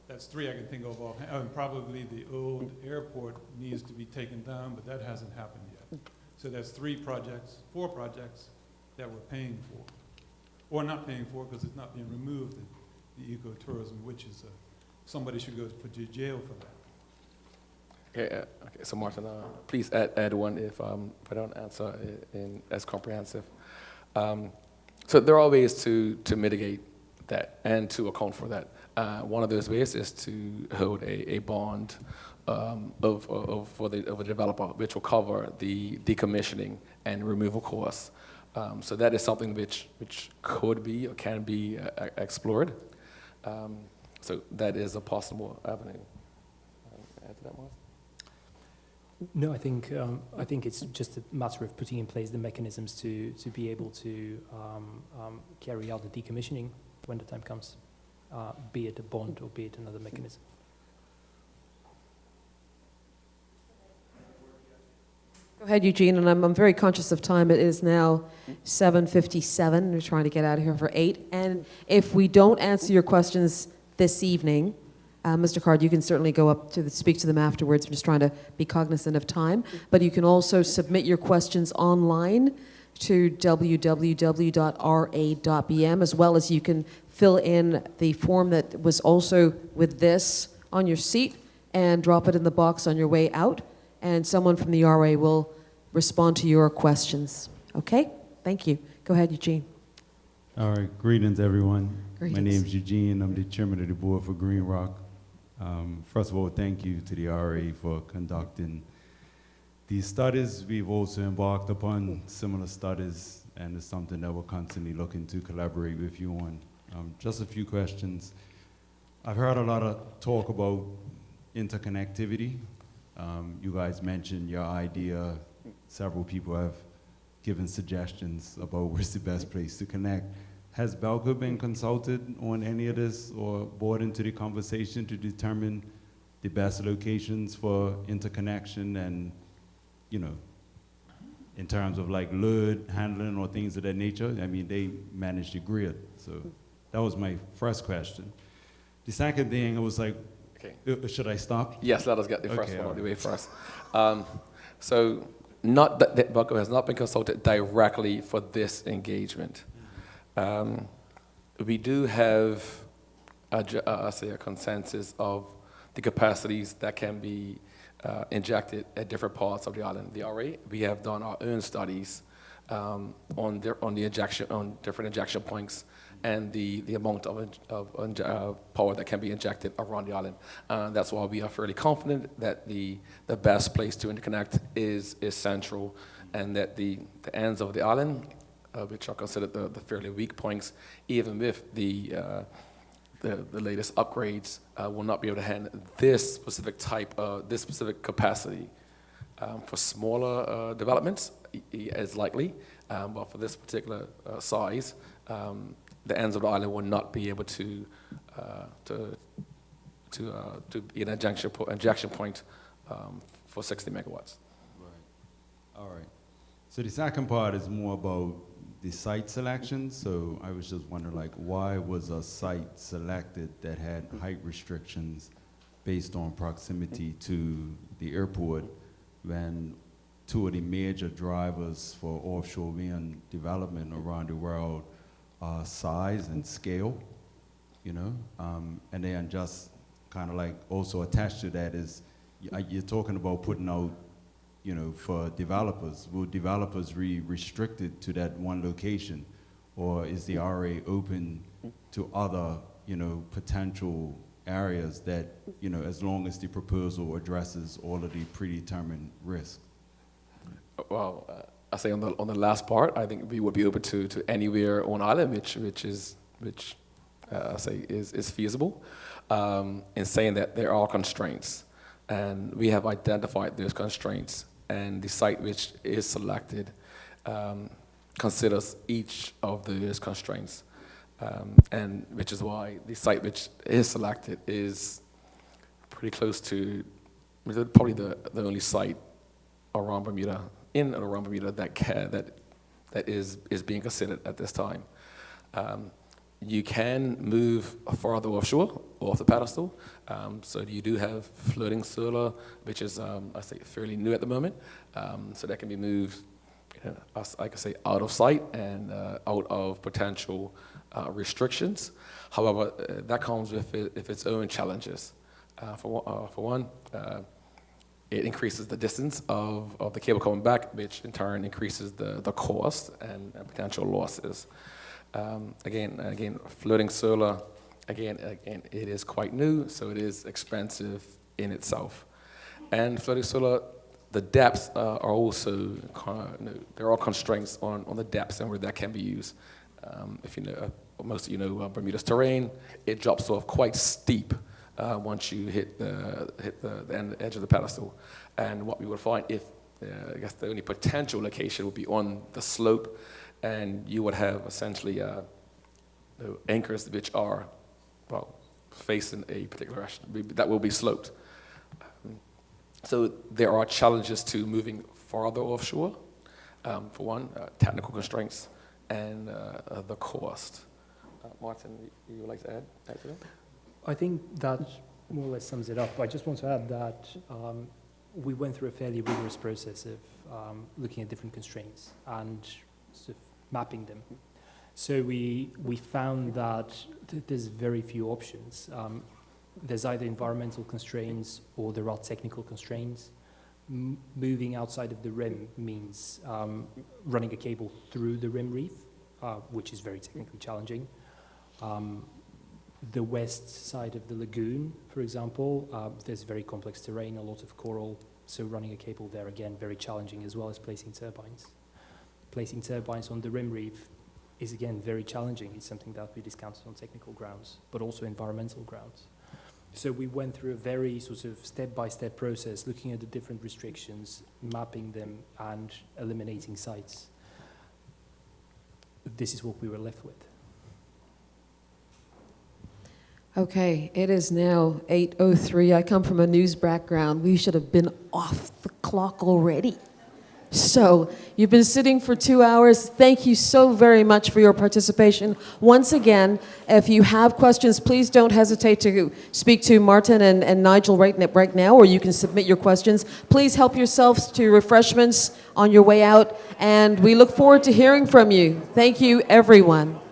That's three I can think of offhand. And probably the old airport needs to be taken down, but that hasn't happened yet. So that's four projects that we're paying for, or not paying for because it's not being removed. The ecotourism, which is somebody should go to jail for that.
Okay, so Martin, please add one if I don't answer as comprehensive. So there are ways to mitigate that and to account for that. One of those ways is to hold a bond of a developer, which will cover the decommissioning and removal costs. So that is something which could be or can be explored. So that is a possible avenue. Add to that, Martin?
No, I think it's just a matter of putting in place the mechanisms to be able to carry out the decommissioning when the time comes, be it a bond or be it another mechanism.
Go ahead, Eugene, and I'm very conscious of time. It is now 7:57. We're trying to get out of here for 8. And if we don't answer your questions this evening, Mr. Card, you can certainly go up to speak to them afterwards. I'm just trying to be cognizant of time. But you can also submit your questions online to www.ra.bm, as well as you can fill in the form that was also with this on your seat and drop it in the box on your way out. And someone from the RA will respond to your questions. Okay? Thank you. Go ahead, Eugene.
All right. Greetings, everyone.
Greetings.
My name is Eugene. I'm the chairman of the board for Green Rock. First of all, thank you to the RA for conducting these studies. We've also embarked upon similar studies, and it's something that we're constantly looking to collaborate with you on. Just a few questions. I've heard a lot of talk about interconnectivity. You guys mentioned your idea. Several people have given suggestions about where's the best place to connect. Has Belco been consulted on any of this or brought into the conversation to determine the best locations for interconnection and, you know, in terms of like load handling or things of that nature? I mean, they manage the grid. So that was my first question. The second thing, it was like, okay, should I stop?
Yes, let us get the first one out of the way first. So not that Belco has not been consulted directly for this engagement. We do have a consensus of the capacities that can be injected at different parts of the island. The RA, we have done our own studies on different injection points and the amount of power that can be injected around the island. That's why we are fairly confident that the best place to interconnect is central, and that the ends of the island, which are considered the fairly weak points, even with the latest upgrades, will not be able to handle this specific this specific capacity. For smaller developments, is likely, but for this particular size, the ends of the island will not be able to be an injection point for 60 megawatts.
Right. All right. So the second part is more about the site selection. So I was just wondering, like, why was a site selected that had height restrictions based on proximity to the airport, when two of the major drivers for offshore wind development around the world are size and scale, you know? And then just kind of like also attached to that is, you're talking about putting out, you know, for developers. Will developers be restricted to that one location, or is the RA open to other, you know, potential areas that, you know, as long as the proposal addresses all of the predetermined risks?
Well, I say on the last part, I think we would be open to anywhere on island, which I say is feasible. In saying that there are constraints, and we have identified those constraints, and the site which is selected considers each of those constraints, and which is why the site which is selected is pretty close to probably the only site around Bermuda, in and around Bermuda, that is being considered at this time. You can move farther offshore, off the pedestal. So you do have floating solar, which is, I say, fairly new at the moment. So that can be moved, you know, I could say, out of sight and out of potential restrictions. However, that comes with its own challenges. For one, it increases the distance of the cable coming back, which in turn increases the cost and potential losses. Again, floating solar, again, it is quite new, so it is expensive in itself. And floating solar, the depths are also, there are constraints on the depths and where that can be used. If you know, most of you know Bermuda's terrain, it drops off quite steep once you hit the edge of the pedestal. And what we would find, I guess the only potential location would be on the slope, and you would have essentially anchors which are, well, facing a particular direction that will be sloped. So there are challenges to moving farther offshore. For one, technical constraints and the cost. Martin, you would like to add to that?
I think that more or less sums it up. I just want to add that we went through a fairly rigorous process of looking at different constraints and sort of mapping them. So we found that there's very few options. There's either environmental constraints or there are technical constraints. Moving outside of the rim means running a cable through the rim reef, which is very technically challenging. The west side of the lagoon, for example, there's very complex terrain, a lot of coral, so running a cable there, again, very challenging, as well as placing turbines. Placing turbines on the rim reef is, again, very challenging. It's something that we discounted on technical grounds, but also environmental grounds. So we went through a very sort of step-by-step process, looking at the different restrictions, mapping them, and eliminating sites. This is what we were left with.
Okay, it is now 8:03. I come from a news background. We should have been off the clock already. So you've been sitting for 2 hours. Thank you so very much for your participation. Once again, if you have questions, please don't hesitate to speak to Martin and Nigel right now, or you can submit your questions. Please help yourselves to refreshments on your way out, and we look forward to hearing from you. Thank you, everyone.